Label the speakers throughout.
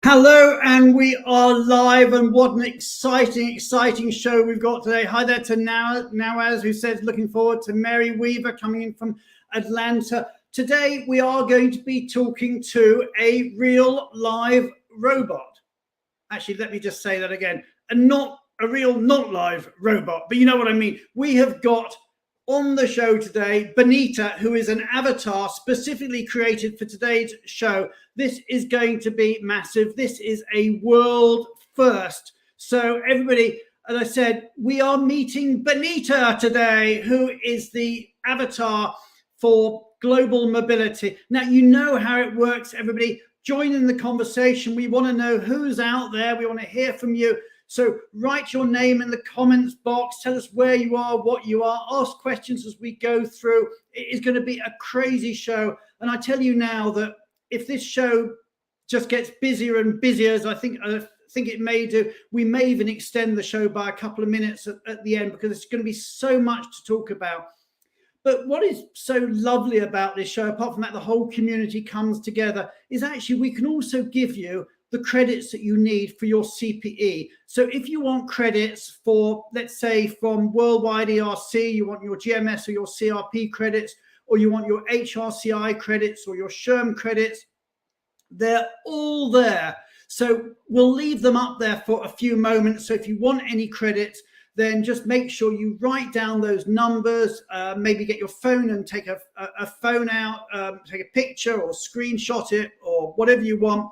Speaker 1: Hello, and we are live, and what an exciting show we've got today. Hi there to Nawaz, who says looking forward to Mary Weaver coming in from Atlanta. Today we are going to be talking to a real live robot. Actually, let me just say that again. Not live robot, but you know what I mean. We have got on the show today Benita, who is an avatar specifically created for today's show. This is going to be massive. This is a world first. So everybody, as I said, we are meeting Benita today, who is the avatar for global mobility. Now, you know how it works, everybody. Join in the conversation. We want to know who's out there. We want to hear from you. So write your name in the comments box. Tell us where you are, what you are. Ask questions as we go through. It is going to be a crazy show. And I tell you now that if this show just gets busier and busier, as I think it may do, we may even extend the show by a couple of minutes at the end, because it's going to be so much to talk about. But what is so lovely about this show, apart from that the whole community comes together, is actually we can also give you the credits that you need for your CPE. So if you want credits for, let's say, from Worldwide ERC, you want your GMS or your CRP credits, or you want your HRCI credits or your SHRM credits, they're all there. So we'll leave them up there for a few moments. So if you want any credits, then just make sure you write down those numbers, maybe get your phone and take a phone out, take a picture or screenshot it or whatever you want.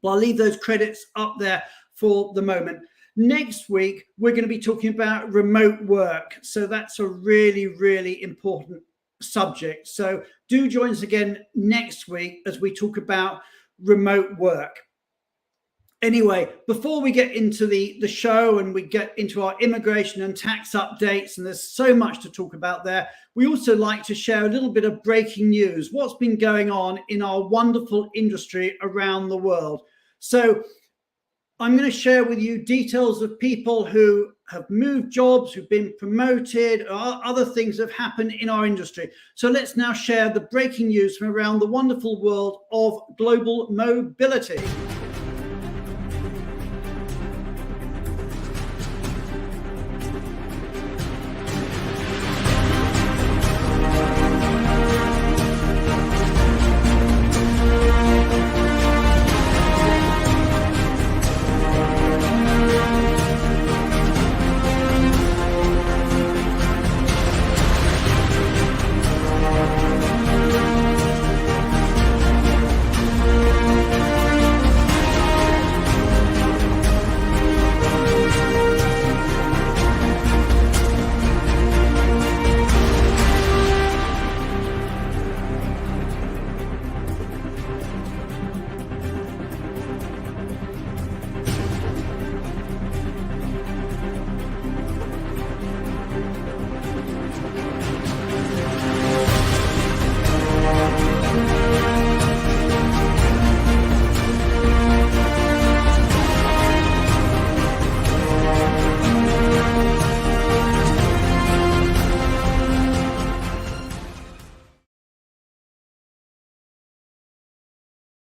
Speaker 1: But I'll leave those credits up there for the moment. Next week, we're going to be talking about remote work. So that's a really, really important subject. So do join us again next week as we talk about remote work. Anyway, before we get into the show and we get into our immigration and tax updates, and there's so much to talk about there, we also like to share a little bit of breaking news, what's been going on in our wonderful industry around the world. So I'm going to share with you details of people who have moved jobs, who've been promoted, or other things that have happened in our industry. So let's now share the breaking news from around the wonderful world of global mobility.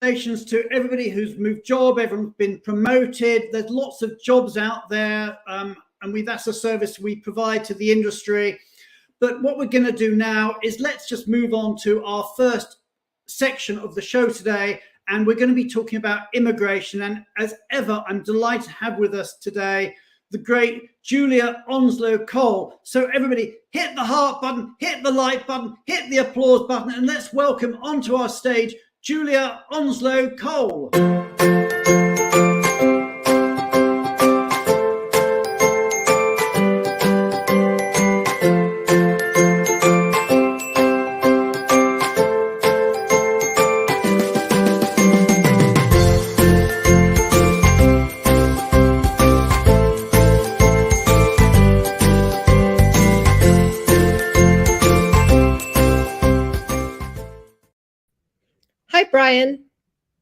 Speaker 1: Congratulations to everybody who's moved job, everyone's been promoted. There's lots of jobs out there, and that's a service we provide to the industry. But what we're going to do now is let's just move on to our first section of the show today, and we're going to be talking about immigration. And as ever, I'm delighted to have with us today the great Julia Onslow Cole. So everybody hit the heart button, hit the like button, hit the applause button, and let's welcome onto our stage Julia Onslow Cole.
Speaker 2: Hi, Brian.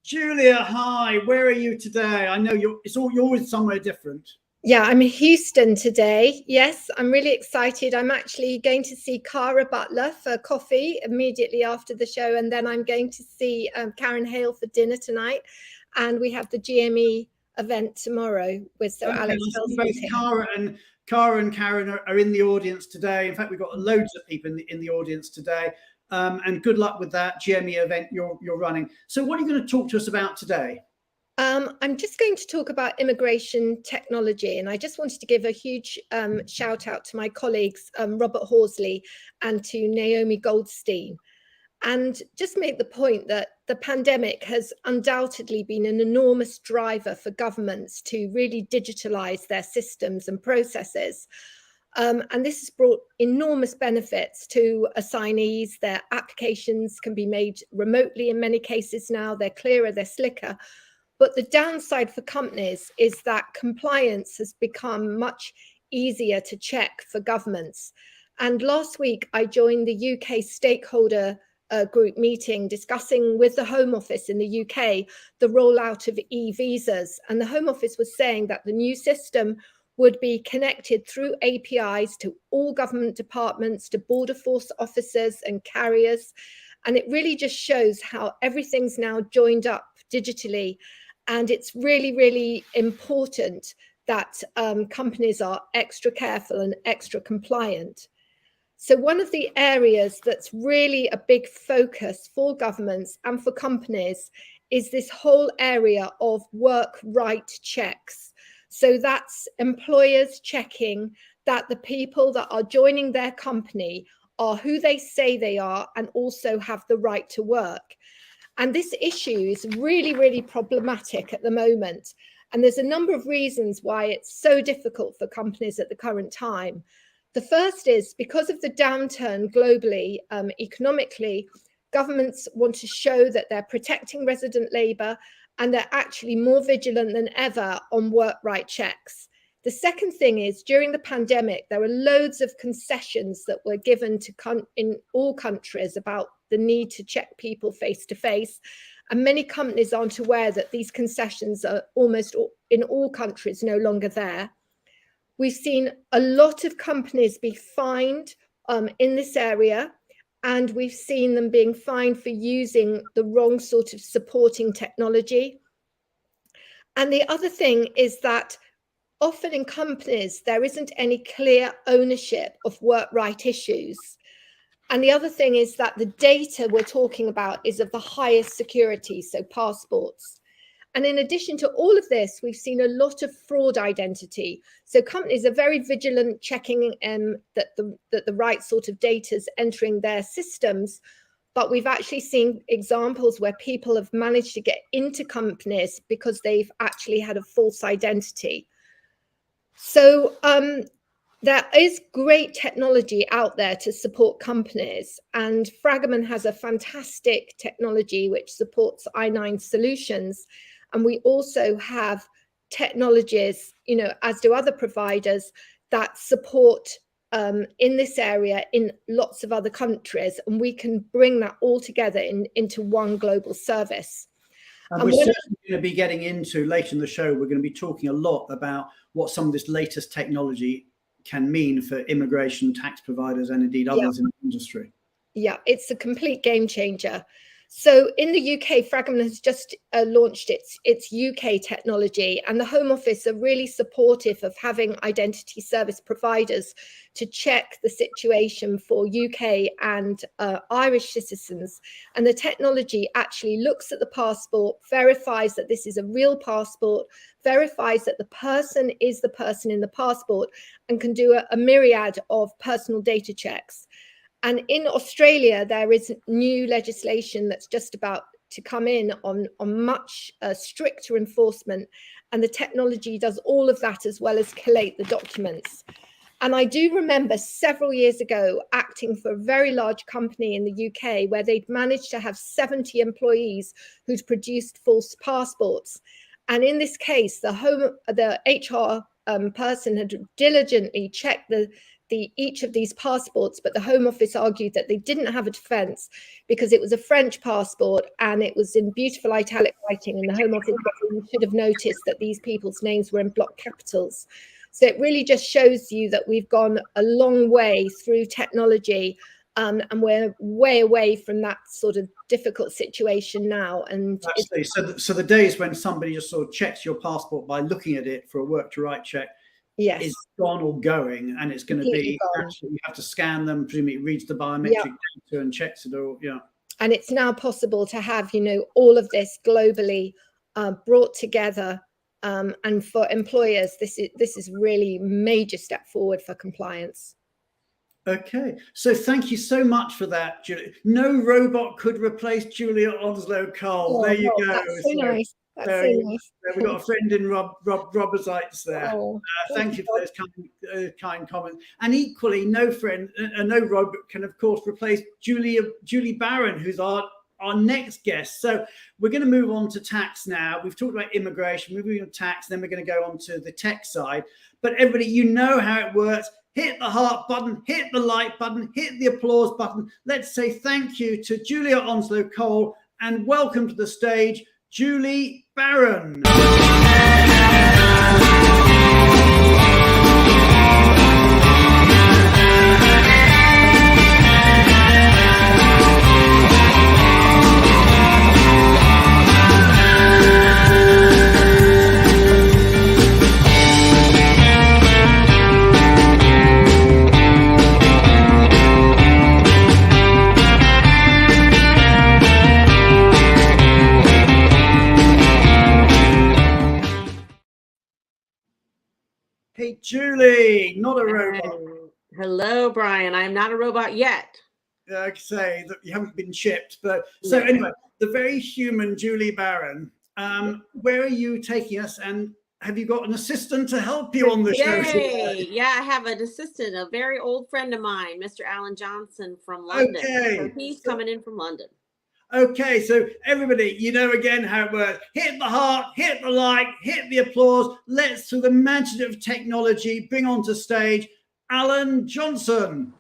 Speaker 1: Julia, hi. Where are you today? I know you're always somewhere different.
Speaker 2: Yeah, I'm in Houston today. Yes, I'm really excited. I'm actually going to see Cara Butler for coffee immediately after the show, and then I'm going to see Karen Hale for dinner tonight. and we have the GME event tomorrow with Alex
Speaker 1: both Cara and Karen are in the audience today. In fact, we've got loads of people in the audience today. And good luck with that GME event you're running. So what are you going to talk to us about today?
Speaker 2: I'm just going to talk about immigration technology, and I just wanted to give a huge shout out to my colleagues, Robert Horsley and to Naomi Goldstein, and just make the point that the pandemic has undoubtedly been an enormous driver for governments to really digitalize their systems and processes. And this has brought enormous benefits to assignees. Their applications can be made remotely in many cases now. They're clearer, they're slicker. But the downside for companies is that compliance has become much easier to check for governments. And last week, I joined the UK stakeholder group meeting discussing with the Home Office in the UK the rollout of e-visas. And the Home Office was saying that the new system would be connected through APIs to all government departments, to border force officers and carriers. And it really just shows how everything's now joined up digitally. And it's really, really important that companies are extra careful and extra compliant. So one of the areas that's really a big focus for governments and for companies is this whole area of work right checks. So that's employers checking that the people that are joining their company are who they say they are and also have the right to work. And this issue is really, really problematic at the moment. And there's a number of reasons why it's so difficult for companies at the current time. The first is because of the downturn globally, economically, governments want to show that they're protecting resident labour and they're actually more vigilant than ever on work right checks. The second thing is during the pandemic, there were loads of concessions that were given to in all countries about the need to check people face to face. And many companies aren't aware that these concessions are almost in all countries no longer there. We've seen a lot of companies be fined in this area, and we've seen them being fined for using the wrong sort of supporting technology. And the other thing is that often in companies, there isn't any clear ownership of work right issues. And the other thing is that the data we're talking about is of the highest security, so passports. And in addition to all of this, we've seen a lot of fraud identity. So companies are very vigilant checking that the right sort of data is entering their systems. But we've actually seen examples where people have managed to get into companies because they've actually had a false identity. So there is great technology out there to support companies, and Fragment has a fantastic technology which supports I9 solutions. And we also have technologies, as do other providers, that support in this area in lots of other countries, and we can bring that all together into one global service.
Speaker 1: And we're certainly going to be getting into, later in the show, we're going to be talking a lot about what some of this latest technology can mean for immigration, tax providers, and indeed others in the industry.
Speaker 2: Yeah, it's a complete game changer. So in the UK, Fragment has just launched its UK technology, and the Home Office are really supportive of having identity service providers to check the situation for UK and Irish citizens. And the technology actually looks at the passport, verifies that this is a real passport, verifies that the person is the person in the passport, and can do a myriad of personal data checks. And in Australia, there is new legislation that's just about to come in on much stricter enforcement. And the technology does all of that as well as collate the documents. And I do remember several years ago acting for a very large company in the UK where they'd managed to have 70 employees who'd produced false passports. And in this case, the HR person had diligently checked each of these passports, but the Home Office argued that they didn't have a defence because it was a French passport and it was in beautiful italic writing, and the Home Office should have noticed that these people's names were in block capitals. So it really just shows you that we've gone a long way through technology and we're way away from that sort of difficult situation now. And
Speaker 1: so the days when somebody just sort of checks your passport by looking at it for a work to right check is gone or going, and it's going to be actually, you have to scan them, presumably it reads the biometric data and checks it all.
Speaker 2: And it's now possible to have, you know, all of this globally brought together, and for employers, this is really major step forward for compliance.
Speaker 1: Okay, so thank you so much for that, Julie. No robot could replace Julia Onslow Cole. There you go.
Speaker 2: That's so nice. That's so nice.
Speaker 1: We've got a friend in Robertsites there. Thank you for those kind comments. And equally, no robot can, of course, replace Julie Barron, who's our next guest. So we're going to move on to tax now. We've talked about immigration, moving on to tax, then we're going to go on to the tech side. But everybody, you know how it works. Hit the heart button, hit the like button, hit the applause button. Let's say thank you to Julia Onslow Cole and welcome to the stage, Julie Barron. Hey, Julie, not a robot.
Speaker 3: Hello, Brian. I'm not a robot yet.
Speaker 1: I say that you haven't been shipped, but so anyway, the very human Julie Barron. Where are you taking us, and have you got an assistant to help you on the show today?
Speaker 3: Yeah, I have an assistant, a very old friend of mine, Mr. Alan Johnson from London.
Speaker 1: Okay.
Speaker 3: So he's coming in from London.
Speaker 1: Okay, so everybody, you know again how it works. Hit the heart, hit the like, hit the applause. Let's, through the magic of technology, bring onto stage Alan Johnson.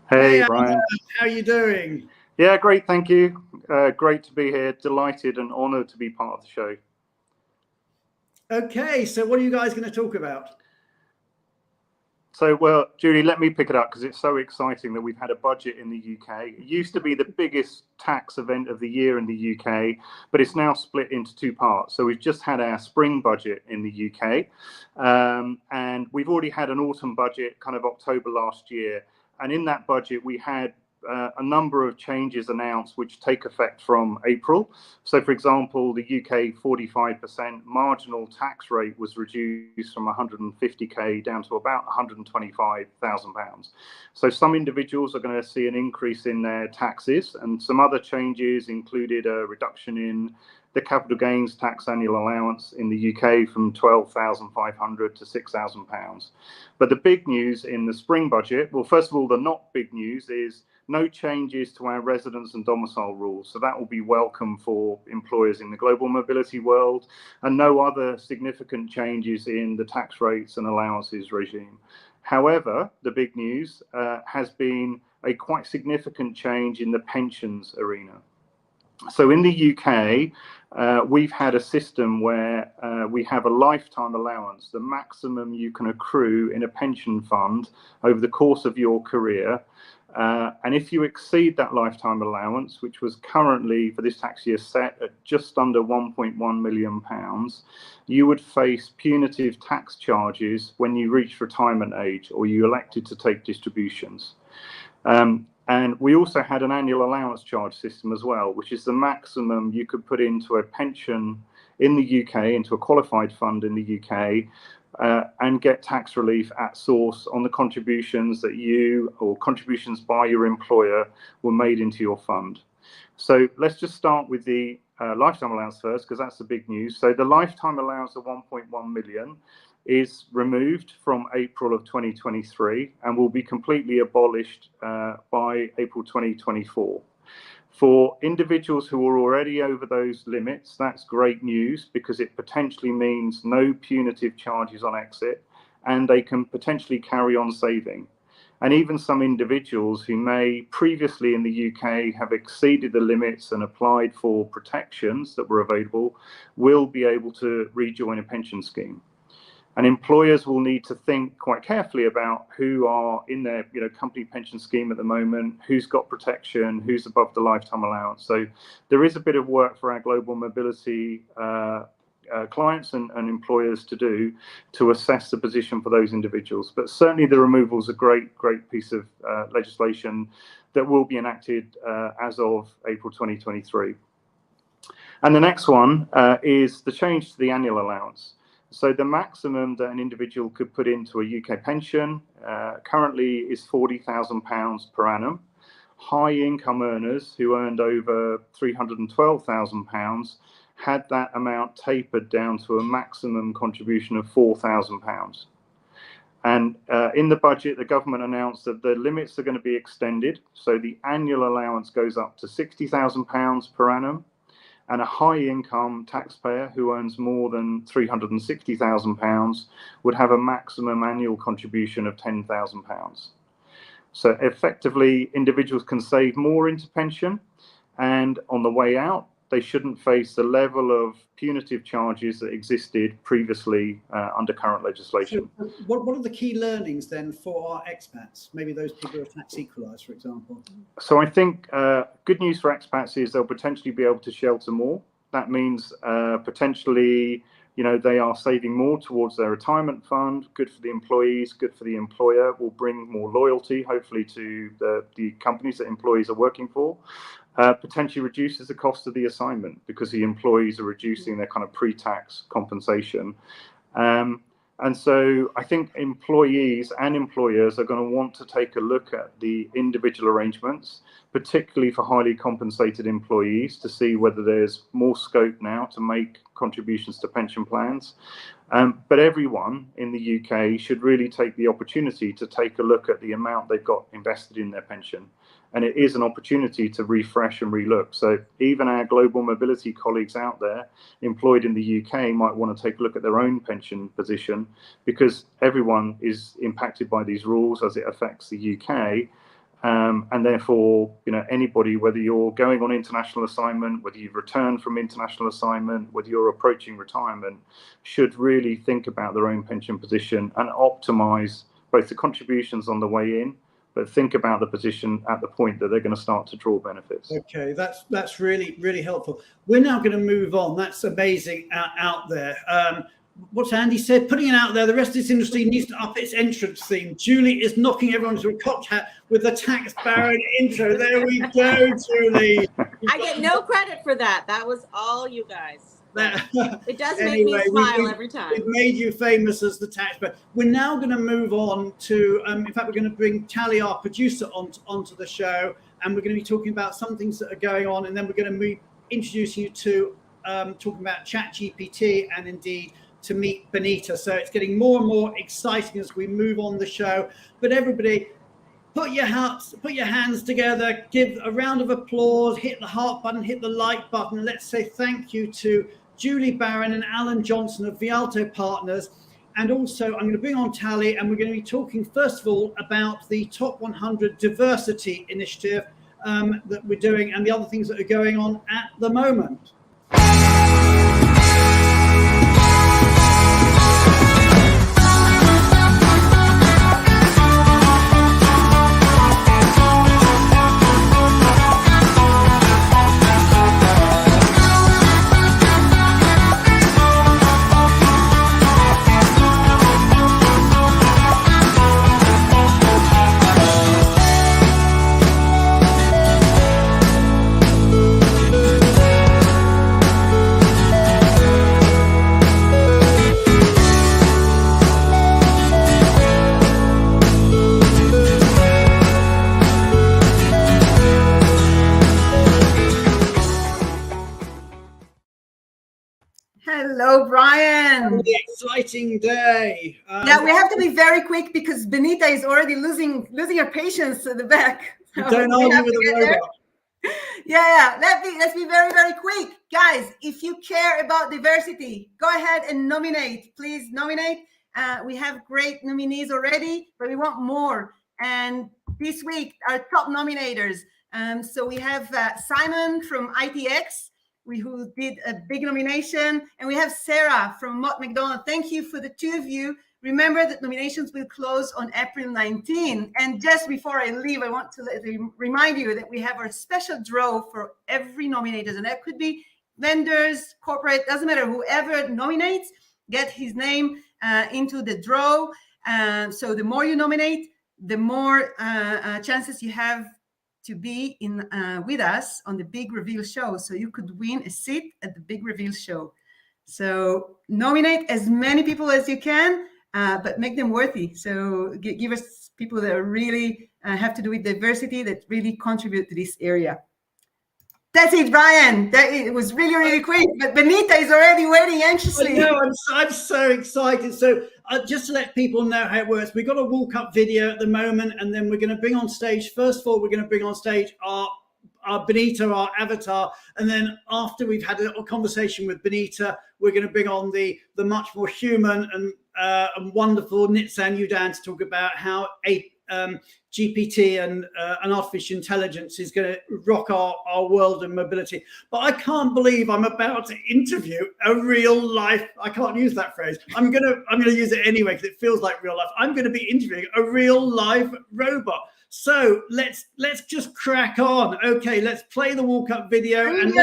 Speaker 4: Hey, Brian.
Speaker 1: Alan, how are you doing?
Speaker 4: Yeah, great, thank you. Great to be here. Delighted and honoured to be part of the show.
Speaker 1: Okay, so what are you guys going to talk about?
Speaker 4: So, well, Julie, let me pick it up because it's so exciting that we've had a budget in the UK. It used to be the biggest tax event of the year in the UK, but it's now split into two parts. So we've just had our spring budget in the UK, and we've already had an autumn budget kind of October last year. And in that budget, we had a number of changes announced which take effect from April. So, for example, the UK 45% marginal tax rate was reduced from 150k down to about £125,000. So some individuals are going to see an increase in their taxes, and some other changes included a reduction in the capital gains tax annual allowance in the UK from £12,500 to £6,000. But the big news in the spring budget, well, first of all, the not big news is no changes to our residence and domicile rules. So that will be welcome for employers in the global mobility world, and no other significant changes in the tax rates and allowances regime. However, the big news has been a quite significant change in the pensions arena. So in the UK, we've had a system where we have a lifetime allowance, the maximum you can accrue in a pension fund over the course of your career. And if you exceed that lifetime allowance, which was currently for this tax year set at just under £1.1 million, you would face punitive tax charges when you reach retirement age or you elected to take distributions. And we also had an annual allowance charge system as well, which is the maximum you could put into a pension in the UK, into a qualified fund in the UK, and get tax relief at source on the contributions that you or contributions by your employer were made into your fund. So let's just start with the lifetime allowance first, because that's the big news. So the lifetime allowance of 1.1 million is removed from April of 2023 and will be completely abolished by April 2024. For individuals who are already over those limits, that's great news because it potentially means no punitive charges on exit and they can potentially carry on saving. And even some individuals who may previously in the UK have exceeded the limits and applied for protections that were available will be able to rejoin a pension scheme. And employers will need to think quite carefully about who are in their company pension scheme at the moment, who's got protection, who's above the lifetime allowance. So there is a bit of work for our global mobility clients and employers to do to assess the position for those individuals. But certainly the removal is a great piece of legislation that will be enacted as of April 2023. And the next one is the change to the annual allowance. So the maximum that an individual could put into a UK pension currently is £40,000 per annum. High income earners who earned over £312,000 had that amount tapered down to a maximum contribution of £4,000. And in the budget, the government announced that the limits are going to be extended. So the annual allowance goes up to £60,000 per annum. And a high income taxpayer who earns more than £360,000 would have a maximum annual contribution of £10,000. So effectively, individuals can save more into pension, and on the way out, they shouldn't face the level of punitive charges that existed previously under current legislation.
Speaker 1: So what are the key learnings then for our expats? Maybe those people who are tax equalised, for example.
Speaker 4: So I think good news for expats is they'll potentially be able to shelter more. That means potentially, they are saving more towards their retirement fund. Good for the employees, good for the employer, will bring more loyalty, hopefully, to the companies that employees are working for. Potentially reduces the cost of the assignment because the employees are reducing their kind of pre-tax compensation. And so I think employees and employers are going to want to take a look at the individual arrangements, particularly for highly compensated employees, to see whether there's more scope now to make contributions to pension plans. But everyone in the UK should really take the opportunity to take a look at the amount they've got invested in their pension. And it is an opportunity to refresh and relook. So even our global mobility colleagues out there employed in the UK might want to take a look at their own pension position, because everyone is impacted by these rules as it affects the UK. And therefore, anybody, whether you're going on international assignment, whether you've returned from international assignment, whether you're approaching retirement, should really think about their own pension position and optimize both the contributions on the way in, but think about the position at the point that they're going to start to draw benefits.
Speaker 1: Okay, that's really helpful. We're now going to move on. That's amazing out there. What's Andy said? Putting it out there, the rest of this industry needs to up its entrance theme. Julie is knocking everyone to a cocked hat with the tax baron intro. There we go, Julie.
Speaker 3: I get no credit for that. That was all you guys. It does make me smile every time.
Speaker 1: It made you famous as the tax baron. We're now going to move on to, in fact, we're going to bring Tally, our producer, onto the show, and we're going to be talking about some things that are going on, and then we're going to be introducing you to talking about ChatGPT and indeed to meet Benita. So it's getting more and more exciting as we move on the show. But everybody, put your hands together, give a round of applause, hit the heart button, hit the like button. Let's say thank you to Julie Barron and Alan Johnson of Vialto Partners. And also I'm going to bring on Tally, and we're going to be talking first of all about the Top 100 Diversity Initiative that we're doing and the other things that are going on at the moment.
Speaker 5: Hello, Brian.
Speaker 1: Really exciting day.
Speaker 5: Yeah, we have to be very quick because Benita is already losing her patience at the back. So
Speaker 1: don't argue with the robot.
Speaker 5: Yeah. Let's be very, very quick. Guys, if you care about diversity, go ahead and nominate. Please nominate. We have great nominees already, but we want more. And this week, our top nominators. So we have Simon from ITX. who did a big nomination. And we have Sarah from Mott McDonald. Thank you for the two of you. Remember that nominations will close on April 19. And just before I leave, I want to remind you that we have our special draw for every nominator. And that could be vendors, corporate, doesn't matter, whoever nominates, get his name into the draw. So the more you nominate, the more chances you have to be in with us on the big reveal show. So you could win a seat at the big reveal show. So nominate as many people as you can, but make them worthy. So give us people that are really have to do with diversity, that really contribute to this area. That's it, Brian. It was really, really quick, but Benita is already waiting anxiously.
Speaker 1: No, I'm so excited. So just to let people know how it works, we've got a walk-up video at the moment, and then we're going to bring on stage. First of all, we're going to bring on stage our Benita, our avatar, and then after we've had a little conversation with Benita, we're going to bring on the much more human and wonderful Nitzan Yudan to talk about how GPT and artificial intelligence is going to rock our world and mobility. But I can't believe I'm about to interview a real life. I can't use that phrase. I'm gonna use it anyway because it feels like real life. I'm going to be interviewing a real live robot. So let's just crack on. Okay, let's play the walk-up video and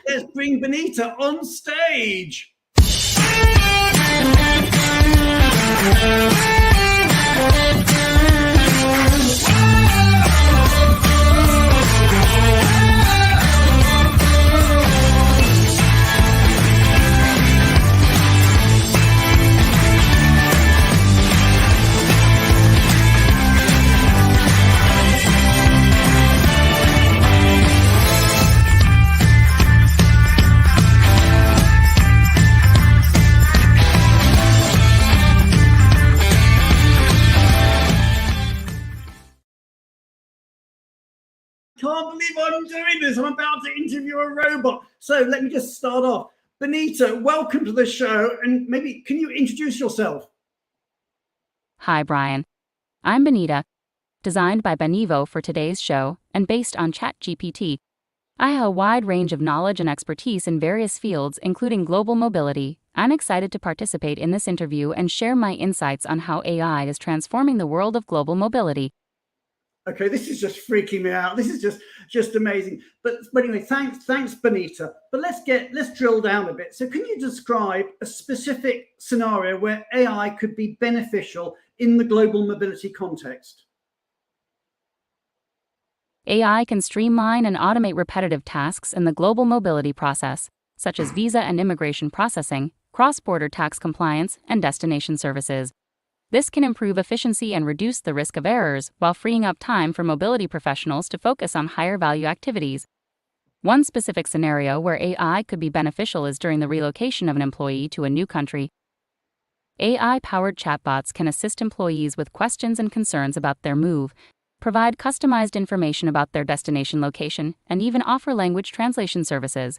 Speaker 1: let's bring Benita on stage. Can't believe I'm doing this. I'm about to interview a robot. So let me just start off. Benita, welcome to the show. And maybe can you introduce yourself?
Speaker 6: Hi, Brian. I'm Benita, designed by Benivo for today's show and based on ChatGPT. I have a wide range of knowledge and expertise in various fields, including global mobility. I'm excited to participate in this interview and share my insights on how AI is transforming the world of global mobility.
Speaker 1: Okay, this is just freaking me out. This is just amazing. But anyway, thanks, Benita. But let's drill down a bit. So can you describe a specific scenario where AI could be beneficial in the global mobility context?
Speaker 6: AI can streamline and automate repetitive tasks in the global mobility process, such as visa and immigration processing, cross-border tax compliance, and destination services. This can improve efficiency and reduce the risk of errors while freeing up time for mobility professionals to focus on higher value activities. One specific scenario where AI could be beneficial is during the relocation of an employee to a new country. AI-powered chatbots can assist employees with questions and concerns about their move, provide customized information about their destination location, and even offer language translation services.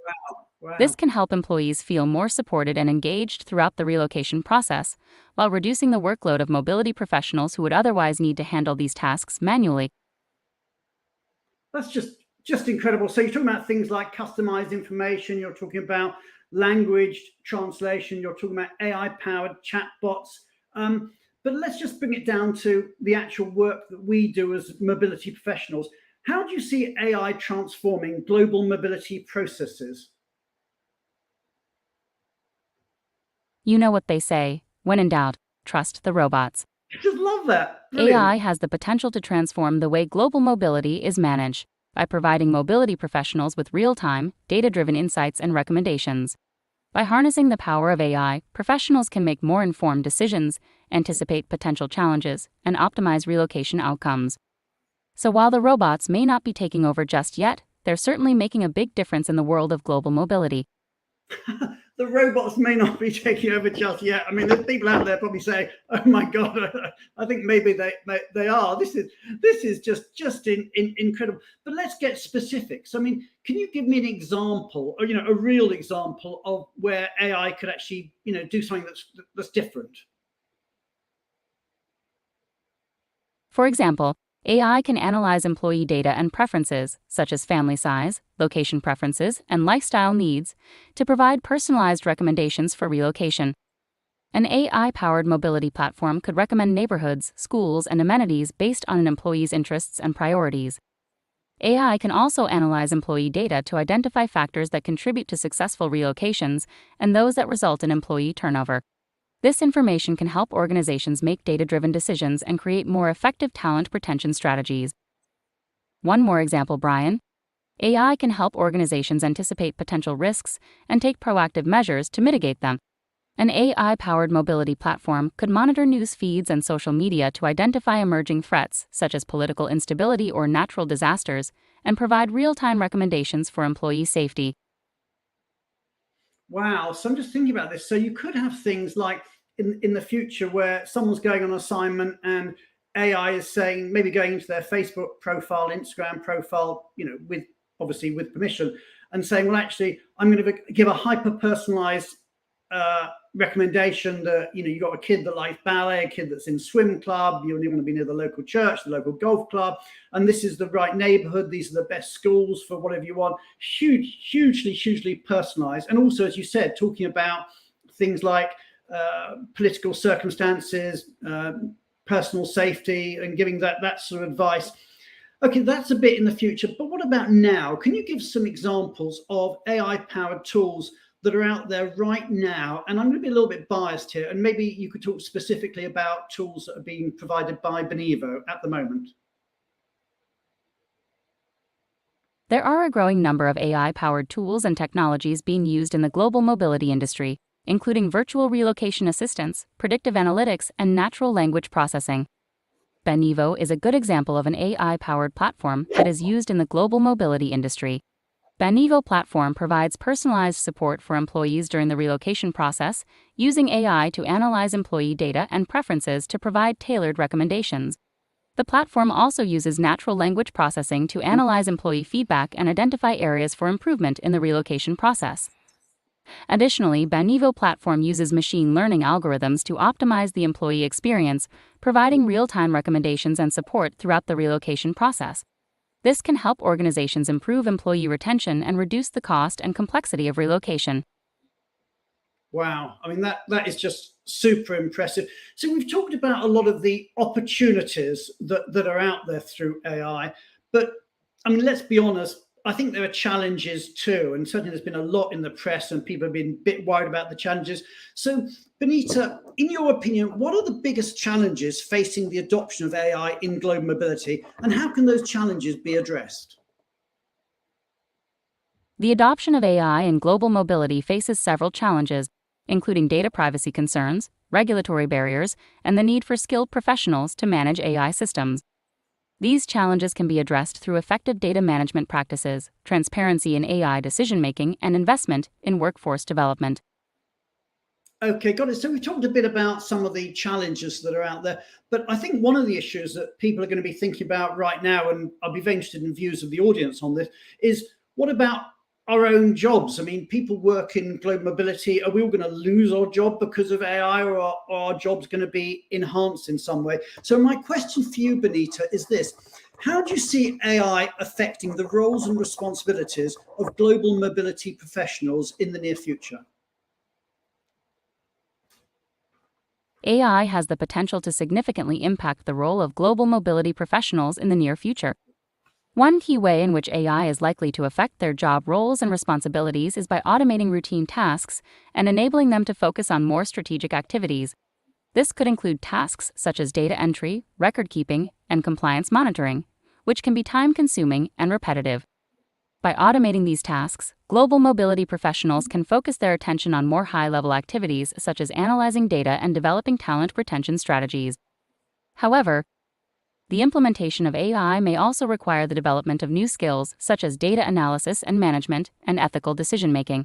Speaker 1: Wow.
Speaker 6: This can help employees feel more supported and engaged throughout the relocation process, while reducing the workload of mobility professionals who would otherwise need to handle these tasks manually.
Speaker 1: That's just incredible. So you're talking about things like customized information, you're talking about language translation, you're talking about AI-powered chatbots. But let's just bring it down to the actual work that we do as mobility professionals. How do you see AI transforming global mobility processes?
Speaker 6: You know what they say, when in doubt, trust the robots.
Speaker 1: I just love that. Brilliant.
Speaker 6: AI has the potential to transform the way global mobility is managed by providing mobility professionals with real-time, data-driven insights and recommendations. By harnessing the power of AI, professionals can make more informed decisions, anticipate potential challenges, and optimize relocation outcomes. So while the robots may not be taking over just yet, they're certainly making a big difference in the world of global mobility.
Speaker 1: The robots may not be taking over just yet. I mean, there's people out there probably saying, "Oh my God, I think maybe they are." This is just incredible. But let's get specifics. I mean, can you give me an example, or a real example of where AI could actually do something that's different?
Speaker 6: For example, AI can analyze employee data and preferences, such as family size, location preferences, and lifestyle needs, to provide personalized recommendations for relocation. An AI-powered mobility platform could recommend neighborhoods, schools, and amenities based on an employee's interests and priorities. AI can also analyze employee data to identify factors that contribute to successful relocations and those that result in employee turnover. This information can help organizations make data-driven decisions and create more effective talent retention strategies. One more example, Brian. AI can help organizations anticipate potential risks and take proactive measures to mitigate them. An AI-powered mobility platform could monitor news feeds and social media to identify emerging threats, such as political instability or natural disasters, and provide real-time recommendations for employee safety.
Speaker 1: Wow. So I'm just thinking about this. So you could have things like in the future where someone's going on assignment and AI is saying, maybe going into their Facebook profile, Instagram profile, with obviously with permission, and saying, well, actually, I'm going to give a hyper-personalized recommendation that you've got a kid that likes ballet, a kid that's in swim club, you only want to be near the local church, the local golf club, and this is the right neighborhood, these are the best schools for whatever you want. Hugely personalized. And also, as you said, talking about things like political circumstances, personal safety, and giving that sort of advice. Okay, that's a bit in the future, but what about now? Can you give some examples of AI-powered tools that are out there right now? And I'm going to be a little bit biased here, and maybe you could talk specifically about tools that are being provided by Benivo at the moment.
Speaker 6: There are a growing number of AI-powered tools and technologies being used in the global mobility industry, including virtual relocation assistance, predictive analytics, and natural language processing. Benivo is a good example of an AI-powered platform that is used in the global mobility industry. Benivo platform provides personalized support for employees during the relocation process, using AI to analyze employee data and preferences to provide tailored recommendations. The platform also uses natural language processing to analyze employee feedback and identify areas for improvement in the relocation process. Additionally, Benivo platform uses machine learning algorithms to optimize the employee experience, providing real-time recommendations and support throughout the relocation process. This can help organizations improve employee retention and reduce the cost and complexity of relocation.
Speaker 1: Wow. I mean, that is just super impressive. So we've talked about a lot of the opportunities that are out there through AI, but I mean, let's be honest, I think there are challenges too, and certainly there's been a lot in the press and people have been a bit worried about the challenges. So Benita, in your opinion, what are the biggest challenges facing the adoption of AI in global mobility, and how can those challenges be addressed?
Speaker 6: The adoption of AI in global mobility faces several challenges, including data privacy concerns, regulatory barriers, and the need for skilled professionals to manage AI systems. These challenges can be addressed through effective data management practices, transparency in AI decision-making, and investment in workforce development.
Speaker 1: Okay, got it. So we talked a bit about some of the challenges that are out there, but I think one of the issues that people are going to be thinking about right now, and I'll be very interested in views of the audience on this, is what about our own jobs? I mean, people work in global mobility. Are we all going to lose our job because of AI, or are our jobs going to be enhanced in some way? So my question for you, Benita, is this. How do you see AI affecting the roles and responsibilities of global mobility professionals in the near future?
Speaker 6: AI has the potential to significantly impact the role of global mobility professionals in the near future. One key way in which AI is likely to affect their job roles and responsibilities is by automating routine tasks and enabling them to focus on more strategic activities. This could include tasks such as data entry, record keeping, and compliance monitoring, which can be time-consuming and repetitive. By automating these tasks, global mobility professionals can focus their attention on more high-level activities such as analyzing data and developing talent retention strategies. However, the implementation of AI may also require the development of new skills such as data analysis and management and ethical decision-making.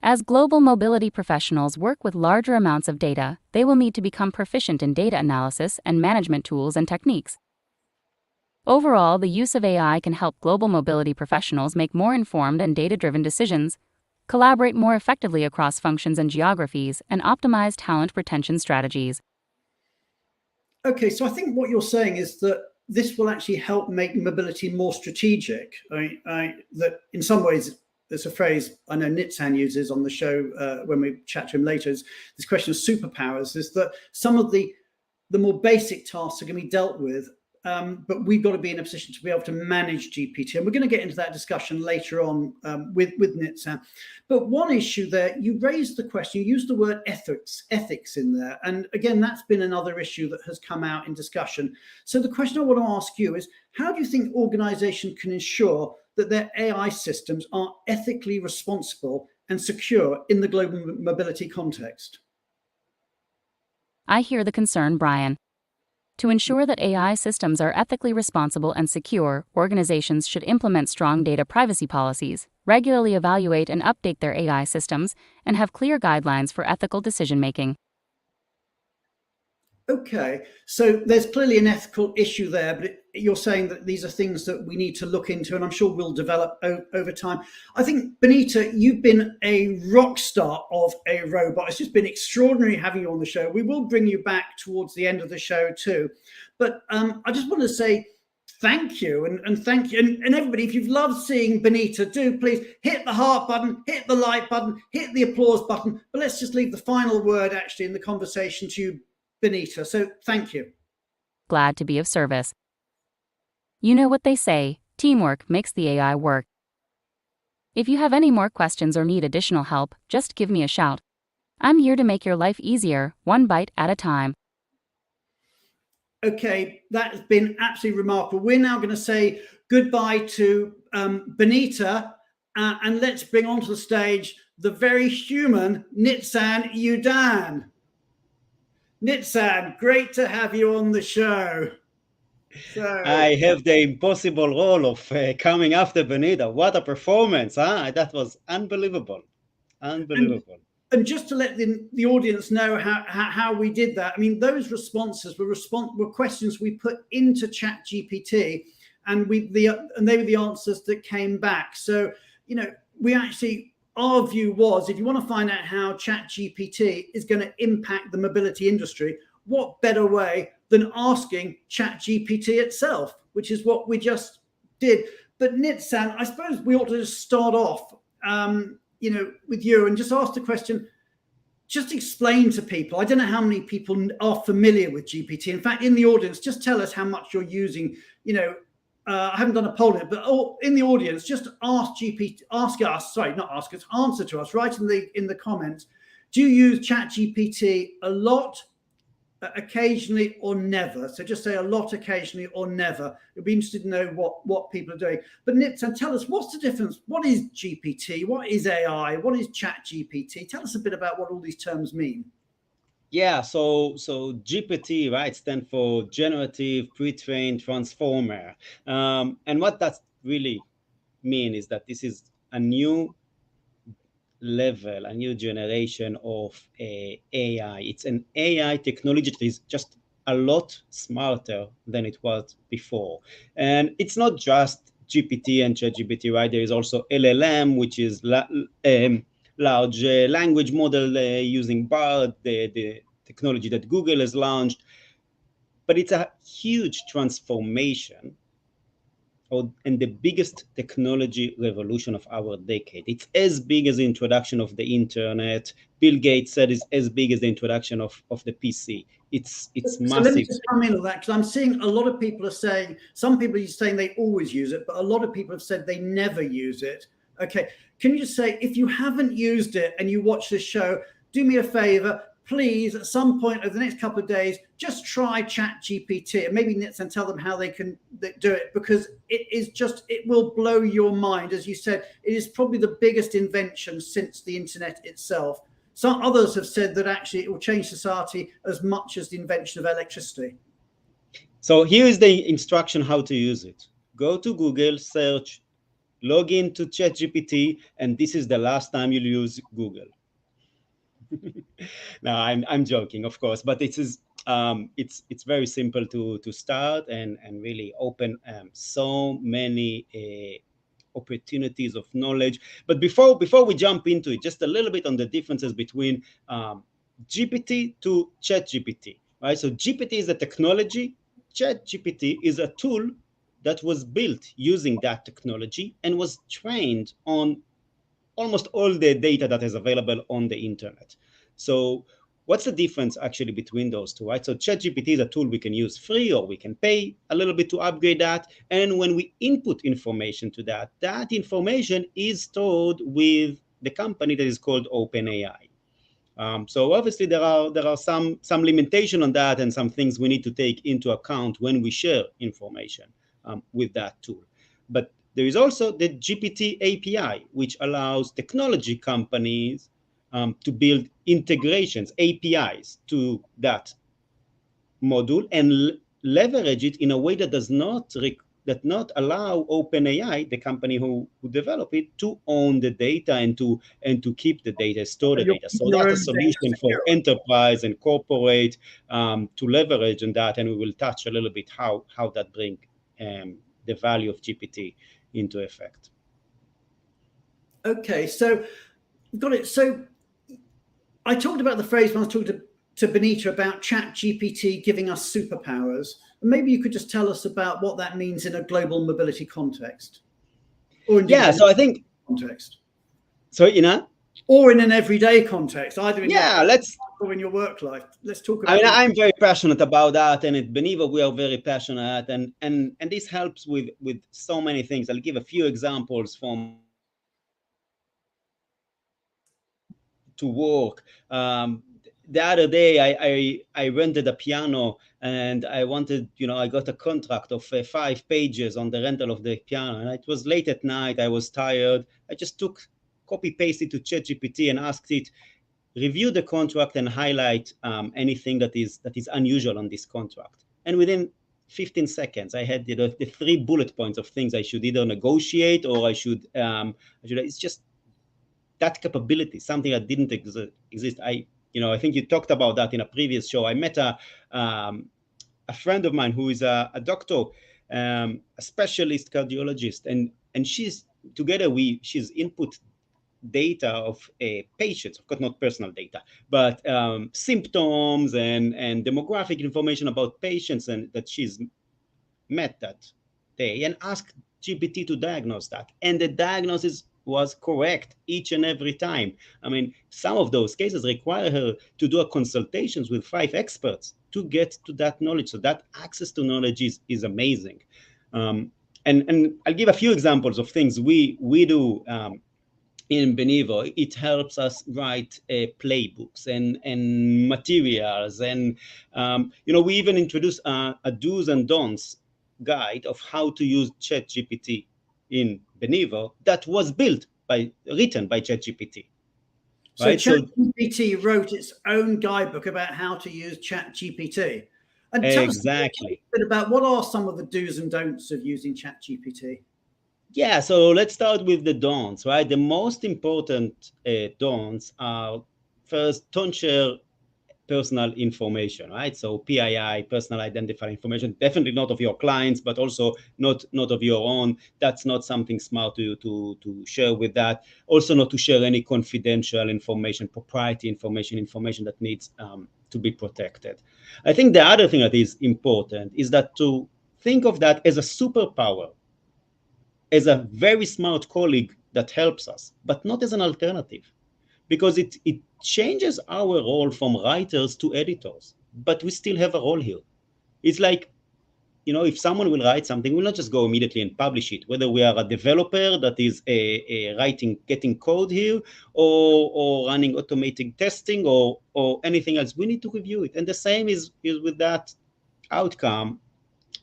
Speaker 6: As global mobility professionals work with larger amounts of data, they will need to become proficient in data analysis and management tools and techniques. Overall, the use of AI can help global mobility professionals make more informed and data-driven decisions, collaborate more effectively across functions and geographies, and optimize talent retention strategies.
Speaker 1: Okay, so I think what you're saying is that this will actually help make mobility more strategic. That in some ways, there's a phrase I know Nitzan uses on the show when we chat to him later, is this question of superpowers, is that some of the more basic tasks are going to be dealt with, but we've got to be in a position to be able to manage GPT. And we're going to get into that discussion later on with Nitzan. But one issue there, you raised the question, you used the word ethics in there. And again, that's been another issue that has come out in discussion. So the question I want to ask you is, how do you think organizations can ensure that their AI systems are ethically responsible and secure in the global mobility context?
Speaker 6: I hear the concern, Brian. To ensure that AI systems are ethically responsible and secure, organizations should implement strong data privacy policies, regularly evaluate and update their AI systems, and have clear guidelines for ethical decision-making.
Speaker 1: Okay, so there's clearly an ethical issue there, but you're saying that these are things that we need to look into, and I'm sure we'll develop over time. I think, Benita, you've been a rock star of a robot. It's just been extraordinary having you on the show. We will bring you back towards the end of the show too. But I just want to say thank you, and thank you. And everybody, if you've loved seeing Benita, do please hit the heart button, hit the like button, hit the applause button. But let's just leave the final word actually in the conversation to you, Benita. So thank you.
Speaker 6: Glad to be of service. You know what they say, teamwork makes the AI work. If you have any more questions or need additional help, just give me a shout. I'm here to make your life easier, one bite at a time.
Speaker 1: Okay, that's been absolutely remarkable. We're now going to say goodbye to Benita, and let's bring onto the stage the very human Nitzan Yudan. Nitzan, great to have you on the show. So,
Speaker 7: I have the impossible role of coming after Benita. What a performance, huh? That was unbelievable. Unbelievable.
Speaker 1: And just to let the audience know how we did that, I mean, those responses were questions we put into ChatGPT, and they were the answers that came back. So, you know, our view was, if you want to find out how ChatGPT is going to impact the mobility industry, what better way than asking ChatGPT itself, which is what we just did. But Nitzan, I suppose we ought to just start off, with you and just ask the question, just explain to people. I don't know how many people are familiar with GPT. In fact, in the audience, just tell us how much you're using. I haven't done a poll yet, but in the audience, just answer to us, right in the comments. Do you use ChatGPT a lot, occasionally, or never? So just say a lot, occasionally, or never. It'd be interested to know what people are doing. But Nitzan, tell us, what's the difference? What is GPT? What is AI? What is ChatGPT? Tell us a bit about what all these terms mean.
Speaker 7: Yeah, so GPT, right, stands for Generative Pre-trained Transformer. And what that really means is that this is a new level, a new generation of AI. It's an AI technology that is just a lot smarter than it was before. And it's not just GPT and ChatGPT, right? There is also LLM, which is large language model using BARD, the technology that Google has launched. But it's a huge transformation and the biggest technology revolution of our decade. It's as big as the introduction of the internet. Bill Gates said it's as big as the introduction of the PC. It's massive.
Speaker 1: So let me just come in on that, because I'm seeing a lot of people are saying, some people are saying they always use it, but a lot of people have said they never use it. Okay, can you just say, if you haven't used it and you watch this show, do me a favor, please, at some point over the next couple of days, just try ChatGPT, and maybe Nitzan tell them how they can do it, because it will blow your mind. As you said, it is probably the biggest invention since the internet itself. Some others have said that actually it will change society as much as the invention of electricity.
Speaker 7: So here is the instruction how to use it. Go to Google, search, log into ChatGPT, and this is the last time you'll use Google. No, I'm joking, of course, but it is it's very simple to start and really open so many opportunities of knowledge. But before we jump into it, just a little bit on the differences between GPT to ChatGPT, right? So GPT is a technology, ChatGPT is a tool that was built using that technology and was trained on almost all the data that is available on the internet. So what's the difference actually between those two, right? So ChatGPT is a tool we can use free, or we can pay a little bit to upgrade that. And when we input information to that, that information is stored with the company that is called OpenAI. So obviously there are some limitation on that, and some things we need to take into account when we share information with that tool. But there is also the GPT API, which allows technology companies to build integrations, APIs to that module and leverage it in a way that does not allow OpenAI, the company who developed it, to own the data and to keep the data, store the data. So that's a solution for enterprise and corporate to leverage on that, and we will touch a little bit how that bring the value of GPT into effect.
Speaker 1: Okay, so got it. So I talked about the phrase when I was talking to Benita about ChatGPT giving us superpowers. Maybe you could just tell us about what that means in a global mobility context, or indeed
Speaker 7: so I think
Speaker 1: context.
Speaker 7: So
Speaker 1: or in an everyday context, either in or in your work life. Let's talk about.
Speaker 7: I'm very passionate about that, and at Benivo we are very passionate, and this helps with so many things. I'll give a few examples from to work. The other day I rented a piano, and I wanted, I got a contract of 5 pages on the rental of the piano, and it was late at night. I was tired. I just copy pasted to ChatGPT and asked it, review the contract and highlight anything that is unusual on this contract. And within 15 seconds, I had the 3 bullet points of things I should either negotiate or I should it's just that capability, something that didn't exist. I think you talked about that in a previous show. I met a friend of mine who is a doctor, a specialist cardiologist, and she's input data of patients, of course not personal data, but symptoms and demographic information about patients and that she's met that day, and asked GPT to diagnose that, and the diagnosis was correct each and every time. I mean, some of those cases require her to do a consultations with 5 experts to get to that knowledge. So that access to knowledge is amazing. And I'll give a few examples of things we do in Benivo. It helps us write playbooks and materials, and we even introduce a do's and don'ts guide of how to use ChatGPT in Benivo that was written by ChatGPT.
Speaker 1: Right? So ChatGPT wrote its own guidebook about how to use ChatGPT. And tell us a bit about what are some of the do's and don'ts of using ChatGPT.
Speaker 7: Yeah, so let's start with the don'ts, right? The most important don'ts are, first, don't share personal information, right? So PII, personal identifier information, definitely not of your clients, but also not of your own. That's not something smart to share with that. Also not to share any confidential information, proprietary information that needs to be protected. I think the other thing that is important is that to think of that as a superpower, as a very smart colleague that helps us, but not as an alternative, because it changes our role from writers to editors, but we still have a role here. It's like, if someone will write something, we'll not just go immediately and publish it, whether we are a developer that is getting code here, or running automated testing or anything else. We need to review it. And the same is with that outcome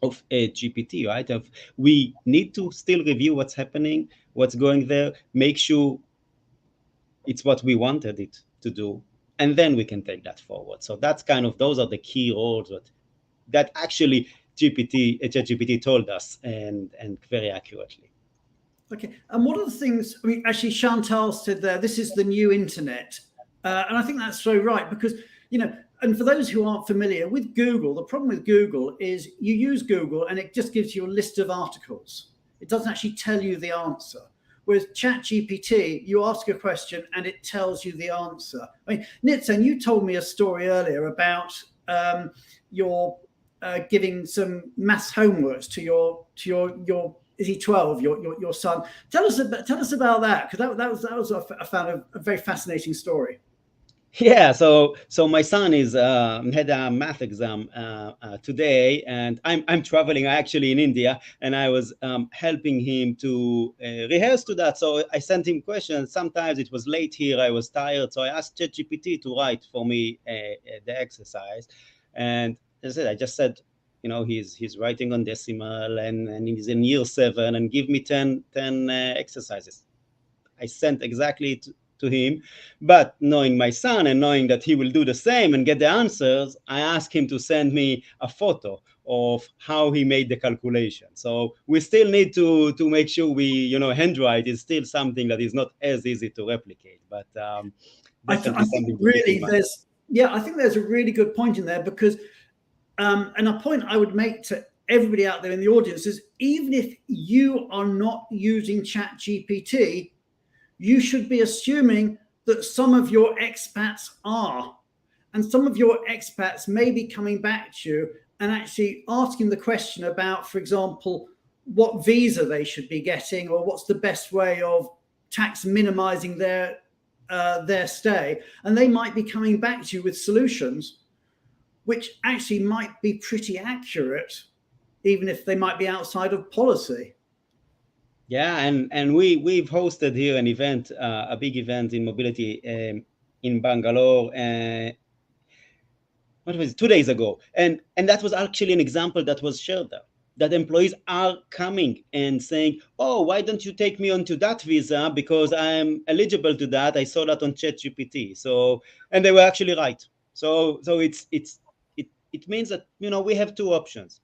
Speaker 7: of GPT, right? We need to still review what's happening, what's going there, make sure it's what we wanted it to do, and then we can take that forward. So that's those are the key roles that actually ChatGPT told us, and very accurately.
Speaker 1: Okay, and what are the things? I mean, actually, Chantal said there, this is the new internet, and I think that's so right, because and for those who aren't familiar with Google, the problem with Google is you use Google and it just gives you a list of articles. It doesn't actually tell you the answer. Whereas ChatGPT, you ask a question and it tells you the answer. I mean, Nitzan, you told me a story earlier about your giving some maths homeworks to your is he 12? Your son. Tell us about that, because that was I found a very fascinating story.
Speaker 7: Yeah, so my son is had a math exam today, and I'm traveling actually in India, and I was helping him to rehearse to that. So I sent him questions. Sometimes it was late here, I was tired, so I asked ChatGPT to write for me the exercise, and as I just said, he's writing on decimal, and he's in year 7, and give me 10 exercises. I sent exactly to him, but knowing my son and knowing that he will do the same and get the answers, I asked him to send me a photo of how he made the calculation. So we still need to make sure we, handwrite is still something that is not as easy to replicate, but
Speaker 1: I think really I think there's a really good point in there, because and a point I would make to everybody out there in the audience is, even if you are not using ChatGPT, you should be assuming that some of your expats are. And some of your expats may be coming back to you and actually asking the question about, for example, what visa they should be getting, or what's the best way of tax minimizing their stay. And they might be coming back to you with solutions which actually might be pretty accurate, even if they might be outside of policy.
Speaker 7: Yeah, and we've hosted here an event, a big event in mobility in Bangalore. What was it, 2 days ago? And that was actually an example that was shared there. That employees are coming and saying, "Oh, why don't you take me onto that visa, because I'm eligible to that. I saw that on ChatGPT." So, and they were actually right. So it means that we have two options.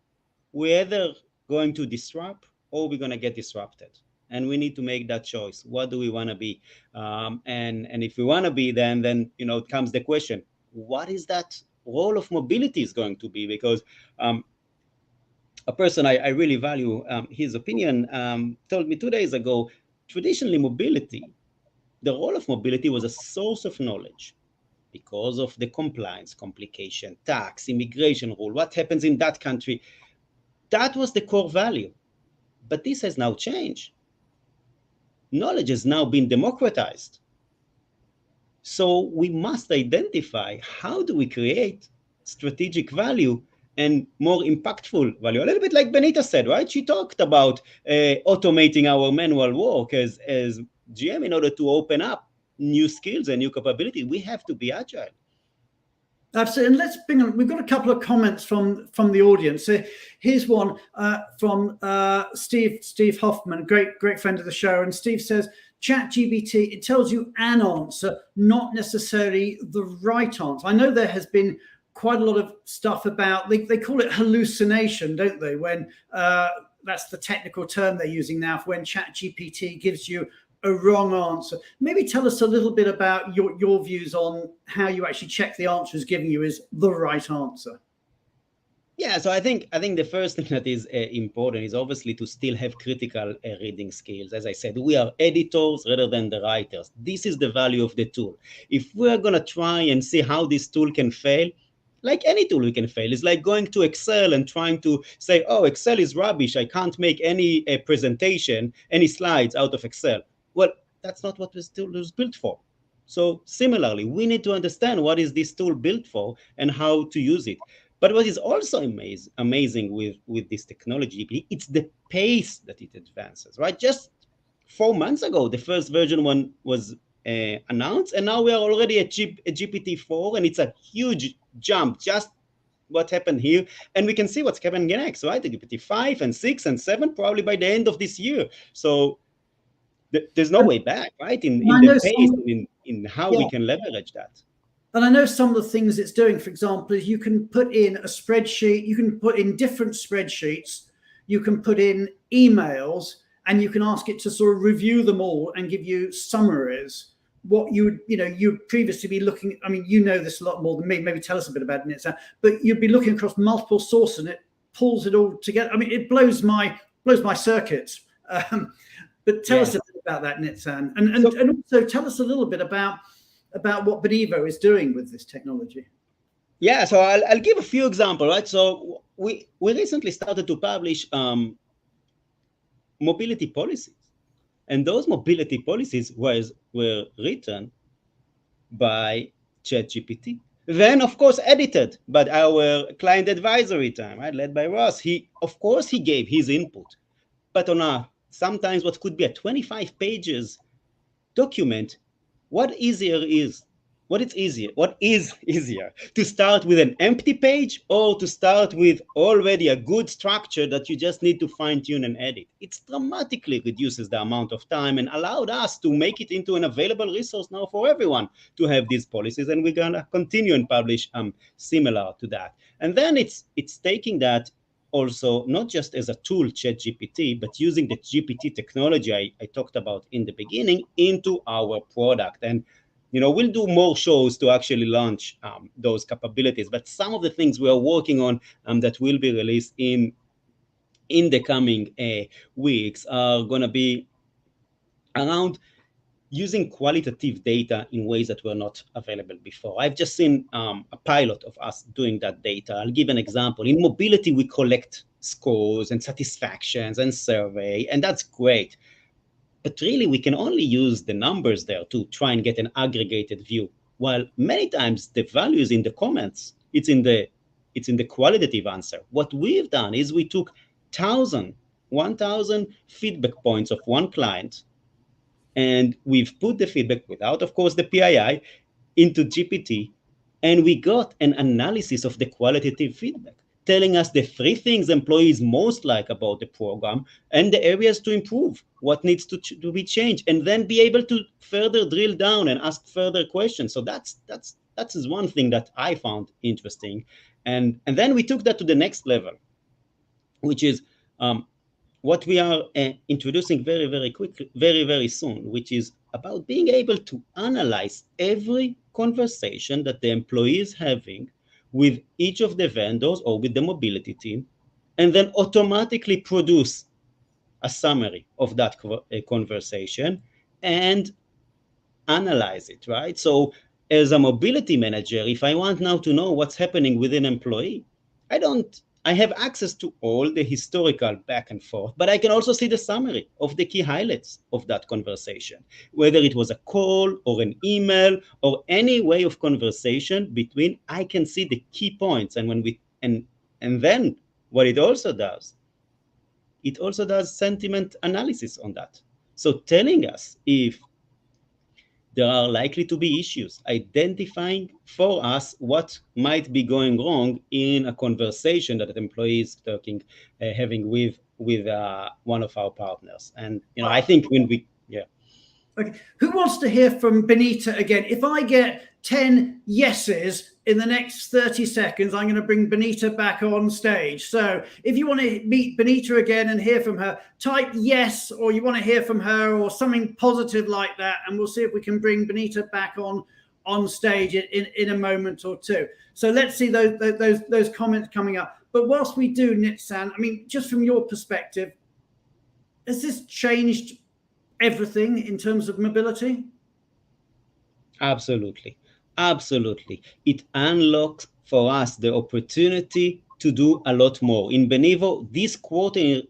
Speaker 7: We're either going to disrupt, or we're going to get disrupted, and we need to make that choice. What do we want to be? And if we want to be, then it comes the question: what is that role of mobility is going to be? Because a person I really value, his opinion, told me 2 days ago, traditionally mobility, the role of mobility was a source of knowledge because of the compliance, complication, tax, immigration rule, what happens in that country. That was the core value. But this has now changed. Knowledge has now been democratized. So we must identify, how do we create strategic value and more impactful value? A little bit like Benita said, right? She talked about automating our manual work as GM in order to open up new skills and new capability. We have to be agile.
Speaker 1: Absolutely. And let's bring on, we've got a couple of comments from the audience. So here's one from Steve Hoffman, great friend of the show. And Steve says, ChatGPT, it tells you an answer, not necessarily the right answer. I know there has been quite a lot of stuff about, they call it hallucination, don't they? When that's the technical term they're using now for when ChatGPT gives you a wrong answer. Maybe tell us a little bit about your views on how you actually check the answer is giving you is the right answer.
Speaker 7: Yeah, so I think the first thing that is important is obviously to still have critical reading skills. As I said, we are editors rather than the writers. This is the value of the tool. If we're going to try and see how this tool can fail, like any tool we can fail. It's like going to Excel and trying to say, oh, Excel is rubbish. I can't make any presentation, any slides out of Excel. Well, that's not what this tool was built for. So similarly, we need to understand what is this tool built for and how to use it. But what is also amazing with this technology, it's the pace that it advances, right? Just 4 months ago, the first version one was announced, and now we are already at GPT-4, and it's a huge jump. Just what happened here, and we can see what's happening next, right? The GPT-5 and 6 and 7, probably by the end of this year. So there's no way back, right? In the pace, in how we can leverage that.
Speaker 1: And I know some of the things it's doing, for example, is you can put in a spreadsheet, you can put in different spreadsheets, you can put in emails, and you can ask it to sort of review them all and give you summaries. What you'd previously be looking, I mean, you know this a lot more than me, maybe tell us a bit about it, Nitzan, but you'd be looking across multiple sources and it pulls it all together. I mean, it blows my circuits. But tell us a bit about that, Nitzan. And also tell us a little bit about what Benivo is doing with this technology.
Speaker 7: Yeah, so I'll give a few examples, right? So we recently started to publish mobility policies, and those mobility policies were written by ChatGPT. Then, of course, edited by our client advisory team, right, led by Ross. Of course, he gave his input, but on a sometimes what could be a 25 pages document, what is easier to start with an empty page or to start with already a good structure that you just need to fine tune and edit? It dramatically reduces the amount of time and allowed us to make it into an available resource now for everyone to have these policies, and we're gonna continue and publish similar to that. And then it's taking that also not just as a tool, ChatGPT, but using the GPT technology I talked about in the beginning into our product. And we'll do more shows to actually launch those capabilities. But some of the things we are working on that will be released in the coming weeks are going to be around using qualitative data in ways that were not available before. I've just seen a pilot of us doing that data. I'll give an example. In mobility, we collect scores and satisfactions and survey, and that's great. But really, we can only use the numbers there to try and get an aggregated view. While many times the value is in the comments, it's in the qualitative answer. What we've done is we took 1,000 feedback points of one client, and we've put the feedback without, of course, the PII into GPT, and we got an analysis of the qualitative feedback, telling us the 3 things employees most like about the program and the areas to improve, what needs to be changed, and then be able to further drill down and ask further questions. So that's one thing that I found interesting. And then we took that to the next level, which is what we are introducing very, very quickly, very, very soon, which is about being able to analyze every conversation that the employee is having with each of the vendors or with the mobility team, and then automatically produce a summary of that conversation and analyze it, right? So as a mobility manager, if I want now to know what's happening with an employee, I have access to all the historical back and forth, but I can also see the summary of the key highlights of that conversation, whether it was a call or an email or any way of conversation between. I can see the key points, and then what it also does sentiment analysis on that. So telling us if there are likely to be issues, identifying for us what might be going wrong in a conversation that an employee is having with one of our partners. And I think
Speaker 1: Okay, who wants to hear from Benita again? If I get 10 yeses in the next 30 seconds, I'm going to bring Benita back on stage. So if you want to meet Benita again and hear from her, type yes, or you want to hear from her or something positive like that, and we'll see if we can bring Benita back on stage in a moment or two. So let's see those comments coming up. But whilst we do, Nitzan, I mean, just from your perspective, has this changed everything in terms of mobility?
Speaker 7: Absolutely. It unlocks for us the opportunity to do a lot more. In Benivo, this quarter,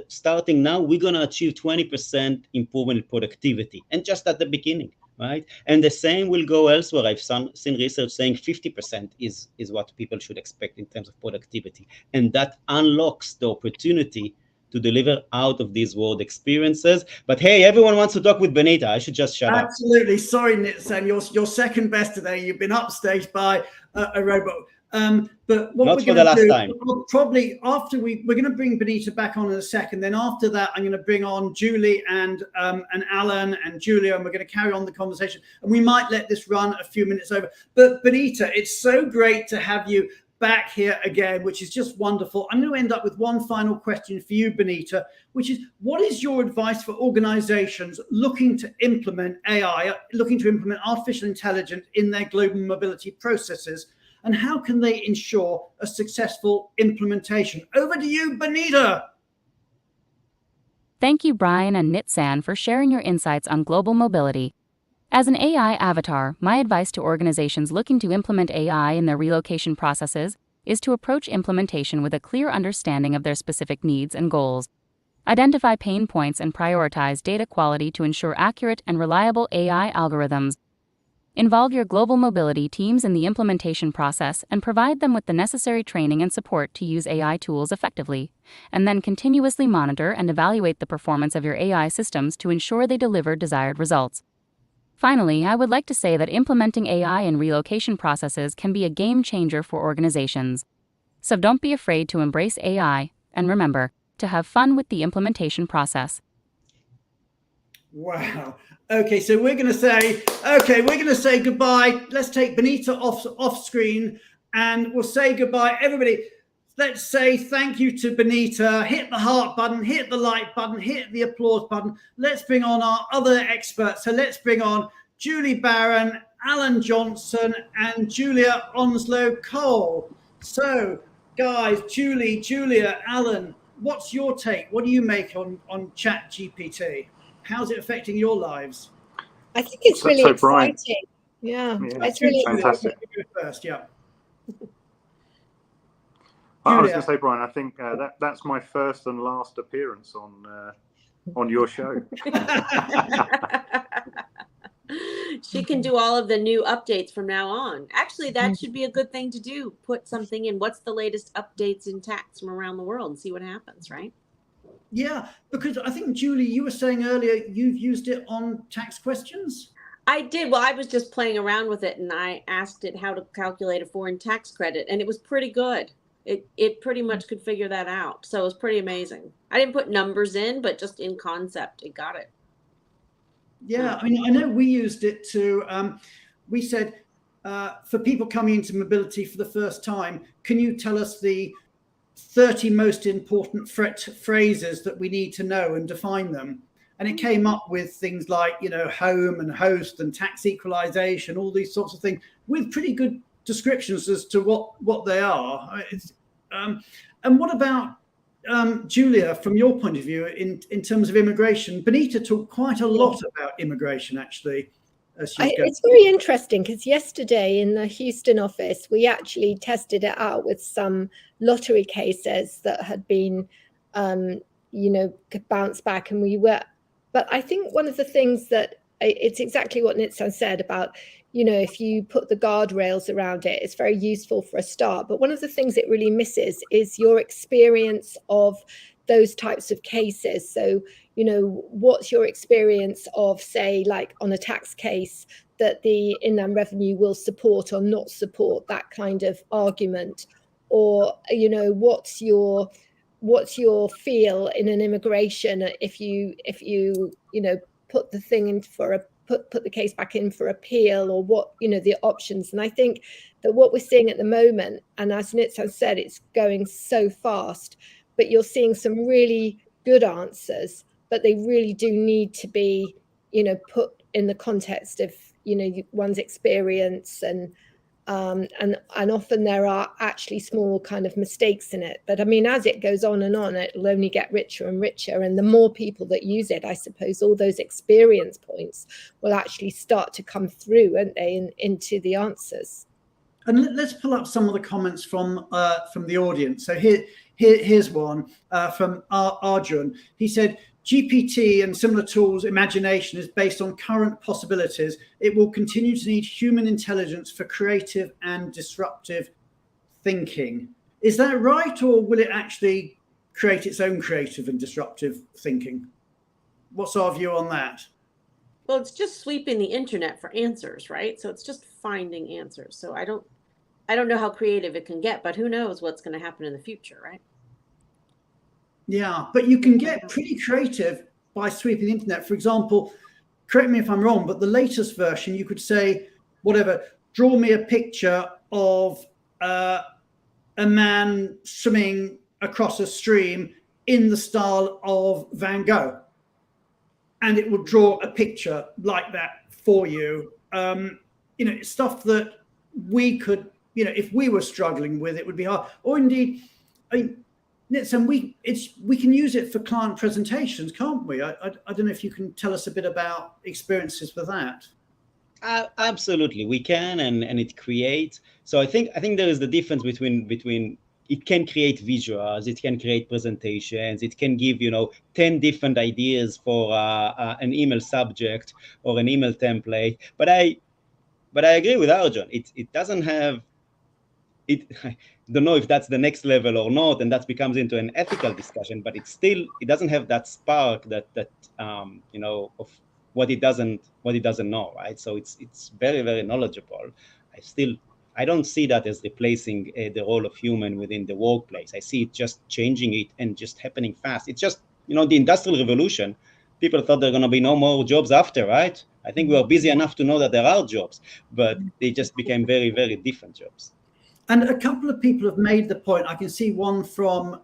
Speaker 7: starting now, we're going to achieve 20% improvement in productivity, and just at the beginning, right? And the same will go elsewhere. I've seen research saying 50% is what people should expect in terms of productivity. And that unlocks the opportunity to deliver out of these world experiences. But hey, everyone wants to talk with Benita. I should just shut up.
Speaker 1: Absolutely. Sorry, Nitzan, you're second best today. You've been upstaged by a robot. But what
Speaker 7: Not
Speaker 1: we're
Speaker 7: for the
Speaker 1: going to
Speaker 7: last
Speaker 1: do,
Speaker 7: time.
Speaker 1: probably after we're going to bring Benita back on in a second. Then after that, I'm going to bring on Julie and Alan and Julia, and we're going to carry on the conversation. And we might let this run a few minutes over. But Benita, it's so great to have you back here again, which is just wonderful. I'm going to end up with one final question for you, Benita, which is, what is your advice for organizations looking to implement AI, looking to implement artificial intelligence in their global mobility processes, and how can they ensure a successful implementation? Over to you, Benita.
Speaker 6: Thank you, Brian and Nitzan, for sharing your insights on global mobility. As an AI avatar, my advice to organizations looking to implement AI in their relocation processes is to approach implementation with a clear understanding of their specific needs and goals. Identify pain points and prioritize data quality to ensure accurate and reliable AI algorithms. Involve your global mobility teams in the implementation process and provide them with the necessary training and support to use AI tools effectively, and then continuously monitor and evaluate the performance of your AI systems to ensure they deliver desired results. Finally, I would like to say that implementing AI in relocation processes can be a game changer for organizations. So don't be afraid to embrace AI, and remember, to have fun with the implementation process.
Speaker 1: Wow. Okay, so we're going to say goodbye. Let's take Benita off screen, and we'll say goodbye. Everybody, let's say thank you to Benita. Hit the heart button, hit the like button, hit the applause button. Let's bring on our other experts. So let's bring on Julie Barron, Alan Johnson, and Julia Onslow Cole. So, guys, Julia, Alan, what's your take? What do you make on ChatGPT? How's it affecting your lives?
Speaker 2: I think it's really exciting.
Speaker 4: Brian,
Speaker 2: yeah, it's really
Speaker 4: fantastic.
Speaker 1: First, yeah.
Speaker 4: I was going to say, Brian, I think that's my first and last appearance on your show.
Speaker 3: She can do all of the new updates from now on. Actually, that should be a good thing to do. Put something in. What's the latest updates in tax from around the world and see what happens, right?
Speaker 1: Yeah, because I think, Julie, you were saying earlier you've used it on tax questions.
Speaker 3: I did. Well, I was just playing around with it, and I asked it how to calculate a foreign tax credit, and it was pretty good. It pretty much could figure that out. So it was pretty amazing. I didn't put numbers in, but just in concept, it got it.
Speaker 1: Yeah, I mean, I know we used it to, we said, for people coming into mobility for the first time, can you tell us the 30 most important phrases that we need to know and define them? And it came up with things like, home and host and tax equalization, all these sorts of things with pretty good descriptions as to what they are. And what about Julia, from your point of view, in terms of immigration? Benita talked quite a lot about immigration, actually.
Speaker 2: It's very interesting because yesterday in the Houston office, we actually tested it out with some lottery cases that had been, bounced back, and but I think one of the things that it's exactly what Nitzan said about, if you put the guardrails around it, it's very useful for a start. But one of the things it really misses is your experience of those types of cases. So, what's your experience of, say, like on a tax case that the Inland Revenue will support or not support that kind of argument? Or, what's your feel in an immigration if you put the thing in for a put the case back in for appeal, or what the options? And I think that what we're seeing at the moment, and as Nitzan said, it's going so fast, but you're seeing some really good answers, but they really do need to be put in the context of one's experience, and often there are actually small kind of mistakes in it. But I mean, as it goes on and on, it'll only get richer and richer. And the more people that use it, I suppose all those experience points will actually start to come through, won't they, into the answers.
Speaker 1: And let's pull up some of the comments from the audience. So here's one from Arjun. He said, GPT and similar tools' imagination is based on current possibilities. It will continue to need human intelligence for creative and disruptive thinking. Is that right, or will it actually create its own creative and disruptive thinking? What's our view on that?
Speaker 3: Well, it's just sweeping the internet for answers, right? So it's just finding answers. So I don't know how creative it can get, but who knows what's going to happen in the future, right?
Speaker 1: Yeah, but you can get pretty creative by sweeping the internet. For example, correct me if I'm wrong, but the latest version, you could say, whatever, draw me a picture of a man swimming across a stream in the style of Van Gogh. And it would draw a picture like that for you. Stuff that we could, if we were struggling with, it would be hard. Or indeed, Nitzan, we can use it for client presentations, can't we? I don't know if you can tell us a bit about experiences with that.
Speaker 7: Absolutely, we can, and it creates. So I think there is the difference between it can create visuals, it can create presentations, it can give 10 different ideas for an email subject or an email template. But I agree with Arjun. It doesn't have it. I don't know if that's the next level or not, and that becomes into an ethical discussion. But it doesn't have that spark that of what it doesn't know, right? So it's very, very knowledgeable. I don't see that as replacing the role of human within the workplace. I see it just changing it and just happening fast. It's just the Industrial Revolution. People thought there are going to be no more jobs after, right? I think we are busy enough to know that there are jobs, but they just became very, very different jobs.
Speaker 1: And a couple of people have made the point. I can see one from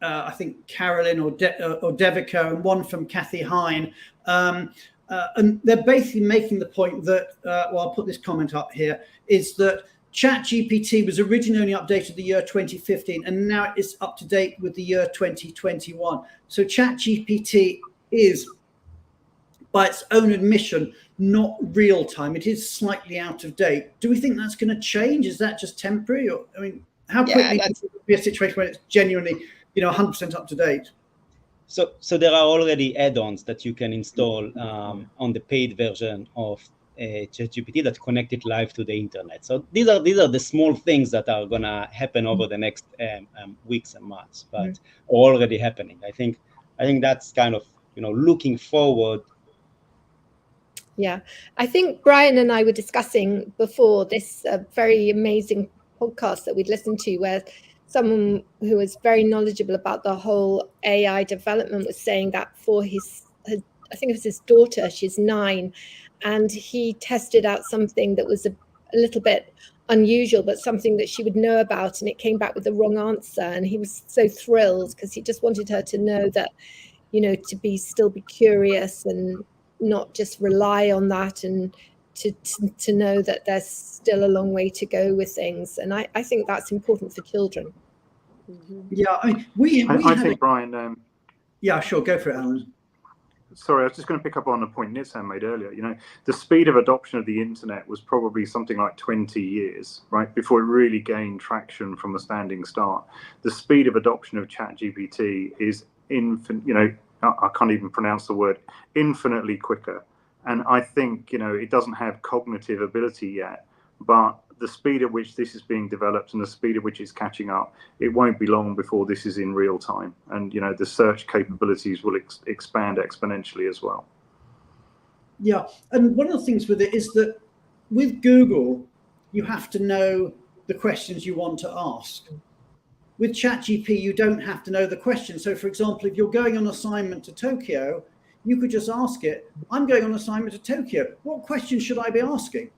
Speaker 1: I think Carolyn or Devika, and one from Kathy Hine. And they're basically making the point that, I'll put this comment up here, is that ChatGPT was originally only updated the year 2015, and now it's up to date with the year 2021. So ChatGPT is, by its own admission, not real time. It is slightly out of date. Do we think that's going to change? Is that just temporary? Or, I mean, how quickly could it be a situation where it's genuinely, 100% up to date?
Speaker 7: So there are already add-ons that you can install on the paid version of ChatGPT that connect it live to the internet. So these are the small things that are gonna happen over the next weeks and months, but are already happening. I think that's kind of looking forward.
Speaker 2: Yeah, I think Brian and I were discussing before this very amazing podcast that we'd listened to, where someone who was very knowledgeable about the whole AI development was saying that for I think it was his daughter, she's 9, and he tested out something that was a little bit unusual, but something that she would know about, and it came back with the wrong answer. And he was so thrilled because he just wanted her to know that, to still be curious and not just rely on that, and to know that there's still a long way to go with things. And I think that's important for children.
Speaker 1: Yeah, I mean,
Speaker 4: I think Brian.
Speaker 1: Yeah, sure, go for it, Alan.
Speaker 4: Sorry, I was just going to pick up on the point Nitzan made earlier. The speed of adoption of the internet was probably something like 20 years, right, before it really gained traction from a standing start. The speed of adoption of ChatGPT is I can't even pronounce the word, infinitely quicker. And I think, it doesn't have cognitive ability yet, but the speed at which this is being developed and the speed at which it's catching up, it won't be long before this is in real time. And, the search capabilities will expand exponentially as well.
Speaker 1: Yeah. And one of the things with it is that with Google, you have to know the questions you want to ask. With ChatGPT, you don't have to know the question. So, for example, if you're going on assignment to Tokyo, you could just ask it, I'm going on assignment to Tokyo. What question should I be asking?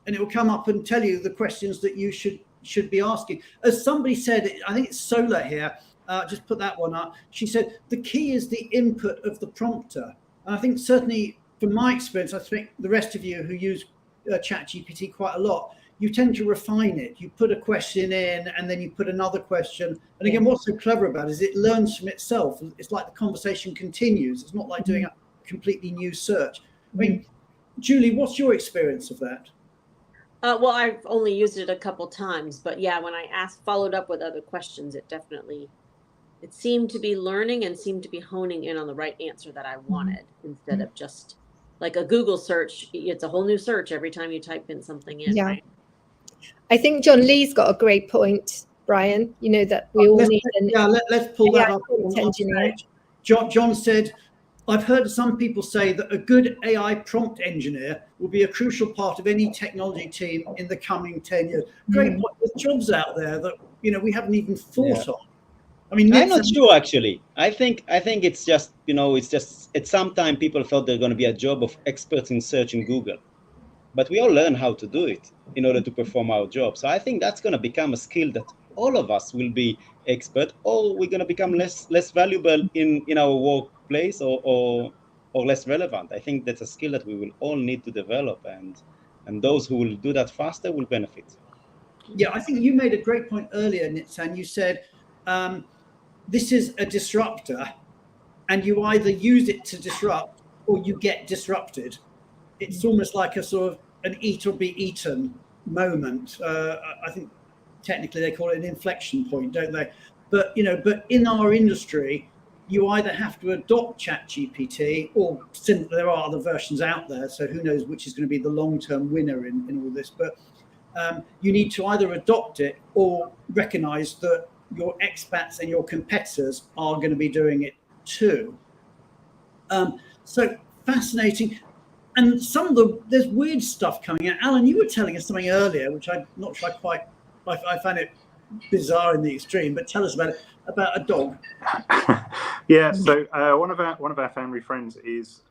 Speaker 1: And it will come up and tell you the questions that you should be asking. As somebody said, I think it's Solar here, just put that one up. She said, the key is the input of the prompter. And I think certainly from my experience, I think the rest of you who use ChatGPT quite a lot, you tend to refine it. You put a question in and then you put another question. And again, what's so clever about it is it learns from itself. It's like the conversation continues. It's not like doing a completely new search. I mean, Julie, what's your experience of that?
Speaker 3: Well, I've only used it a couple times, but yeah, when I followed up with other questions, it seemed to be learning and seemed to be honing in on the right answer that I wanted, instead of just like a Google search. It's a whole new search every time you type in something in.
Speaker 2: Yeah.
Speaker 3: Right?
Speaker 2: I think John Lee's got a great point, Brian, that we all need
Speaker 1: let's pull that up.
Speaker 2: Engineer.
Speaker 1: John said, I've heard some people say that a good AI prompt engineer will be a crucial part of any technology team in the coming 10 years. Great point. There's jobs out there that we haven't even thought of. I mean,
Speaker 7: I'm not sure actually. I think it's just it's just at some time people thought there's going to be a job of experts in search in Google, but we all learn how to do it in order to perform our job. So I think that's going to become a skill that all of us will be expert, or we're going to become less valuable in our workplace, or less relevant. I think that's a skill that we will all need to develop, and those who will do that faster will benefit.
Speaker 1: Yeah, I think you made a great point earlier, Nitzan. You said this is a disruptor, and you either use it to disrupt or you get disrupted. it's almost like a sort of an eat or be eaten moment. I think technically they call it an inflection point, don't they? But but in our industry, you either have to adopt ChatGPT, or there are other versions out there. So who knows which is going to be the long-term winner in all this? But you need to either adopt it or recognise that your expats and your competitors are going to be doing it too. So fascinating. And there's weird stuff coming out. Alan, you were telling us something earlier, which I'm not sure I found it bizarre in the extreme, but tell us about it, about a dog.
Speaker 4: Yeah, so one of our family friends is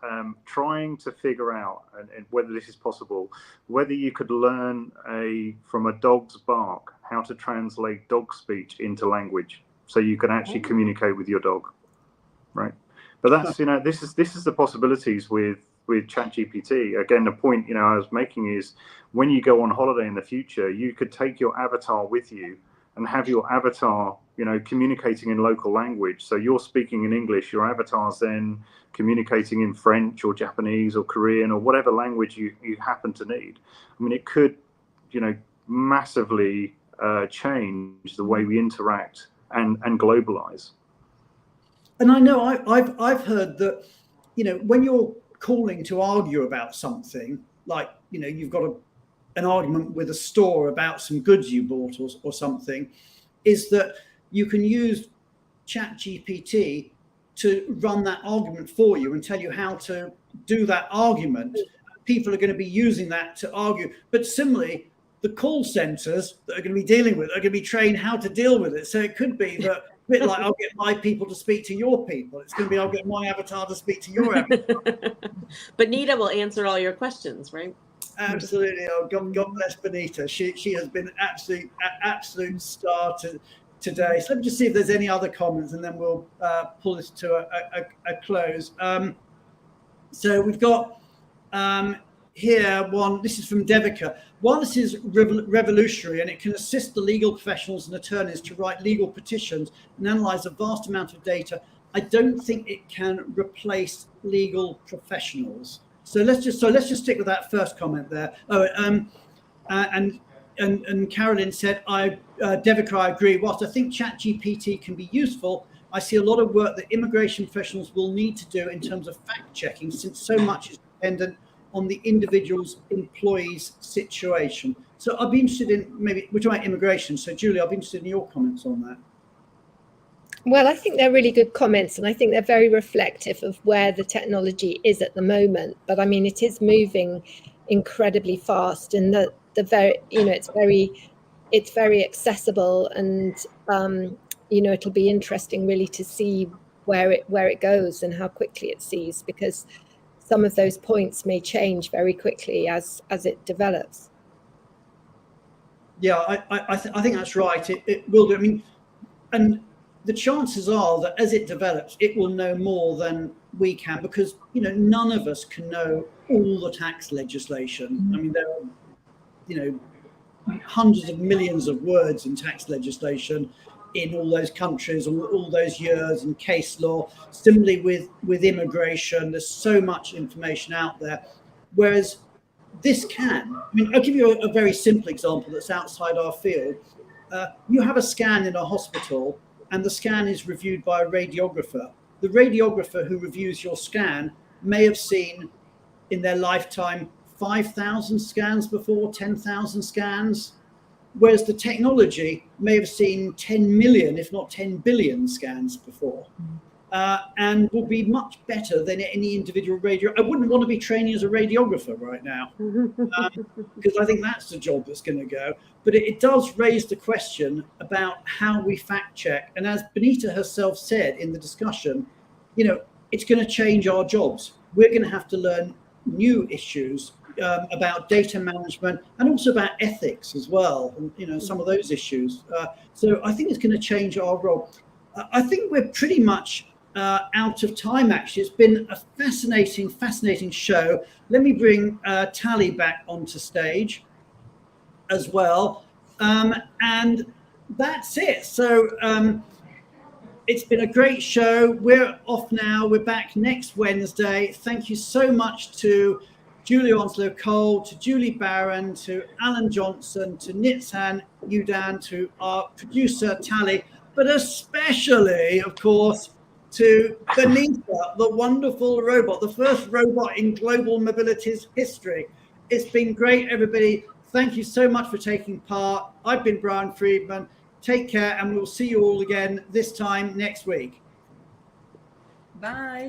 Speaker 4: trying to figure out, and whether this is possible, whether you could learn from a dog's bark how to translate dog speech into language, so you can actually communicate with your dog, right? But that's this is the possibilities with ChatGPT. Again, the point I was making is, when you go on holiday in the future, you could take your avatar with you and have your avatar communicating in local language. So you're speaking in English, your avatar's then communicating in French or Japanese or Korean or whatever language you happen to need. I mean, it could massively change the way we interact and globalize.
Speaker 1: And I know I've heard that when you're calling to argue about something, like you've got an argument with a store about some goods you bought or something, is that you can use ChatGPT to run that argument for you and tell you how to do that argument. People are going to be using that to argue. But similarly, the call centers that are going to be dealing with it are going to be trained how to deal with it. So it could be that, a bit like I'll get my people to speak to your people. It's going to be I'll get my avatar to speak to your avatar.
Speaker 3: Benita will answer all your questions, right?
Speaker 1: Absolutely. Oh, God bless Benita. She has been an absolute star today. So let me just see if there's any other comments, and then we'll pull this to a close. So we've got here one. This is from Devika. While this is revolutionary and it can assist the legal professionals and attorneys to write legal petitions and analyze a vast amount of data, I don't think it can replace legal professionals. So let's just stick with that first comment there. And Carolyn said, Devika, I agree. Whilst I think ChatGPT can be useful, I see a lot of work that immigration professionals will need to do in terms of fact checking, since so much is dependent on the individual's employee's situation. So I'd be interested in, maybe we're talking about immigration. So Julie, I'll be interested in your comments on that.
Speaker 2: Well, I think they're really good comments, and I think they're very reflective of where the technology is at the moment. But I mean, it is moving incredibly fast, and it's very accessible, and it'll be interesting really to see where it goes and how quickly it sees, because some of those points may change very quickly as it develops.
Speaker 1: Yeah, I think that's right. It will do. I mean, and the chances are that as it develops, it will know more than we can, because none of us can know all the tax legislation. I mean, there are hundreds of millions of words in tax legislation in all those countries, all those years, and case law. Similarly with immigration, there's so much information out there. Whereas this can, I mean, I'll give you a very simple example that's outside our field. You have a scan in a hospital, and the scan is reviewed by a radiographer. The radiographer who reviews your scan may have seen in their lifetime 5,000 scans before, 10,000 scans, whereas the technology may have seen 10 million, if not 10 billion scans before, and will be much better than any individual radio. I wouldn't want to be training as a radiographer right now, because I think that's the job that's going to go. But it does raise the question about how we fact check. And as Benita herself said in the discussion, it's going to change our jobs. We're going to have to learn new issues about data management, and also about ethics as well, and some of those issues. So I think it's going to change our role. I think we're pretty much out of time, actually. It's been a fascinating show. Let me bring Tally back onto stage as well. And that's it. So it's been a great show. We're off now. We're back next Wednesday. Thank you so much to Julie Onslow-Cole, to Julie Barron, to Alan Johnson, to Nitzan Yudan, to our producer Tally, but especially, of course, to Benita, the wonderful robot, the first robot in global mobility's history. It's been great, everybody. Thank you so much for taking part. I've been Brian Friedman. Take care, and we'll see you all again this time next week.
Speaker 5: Bye.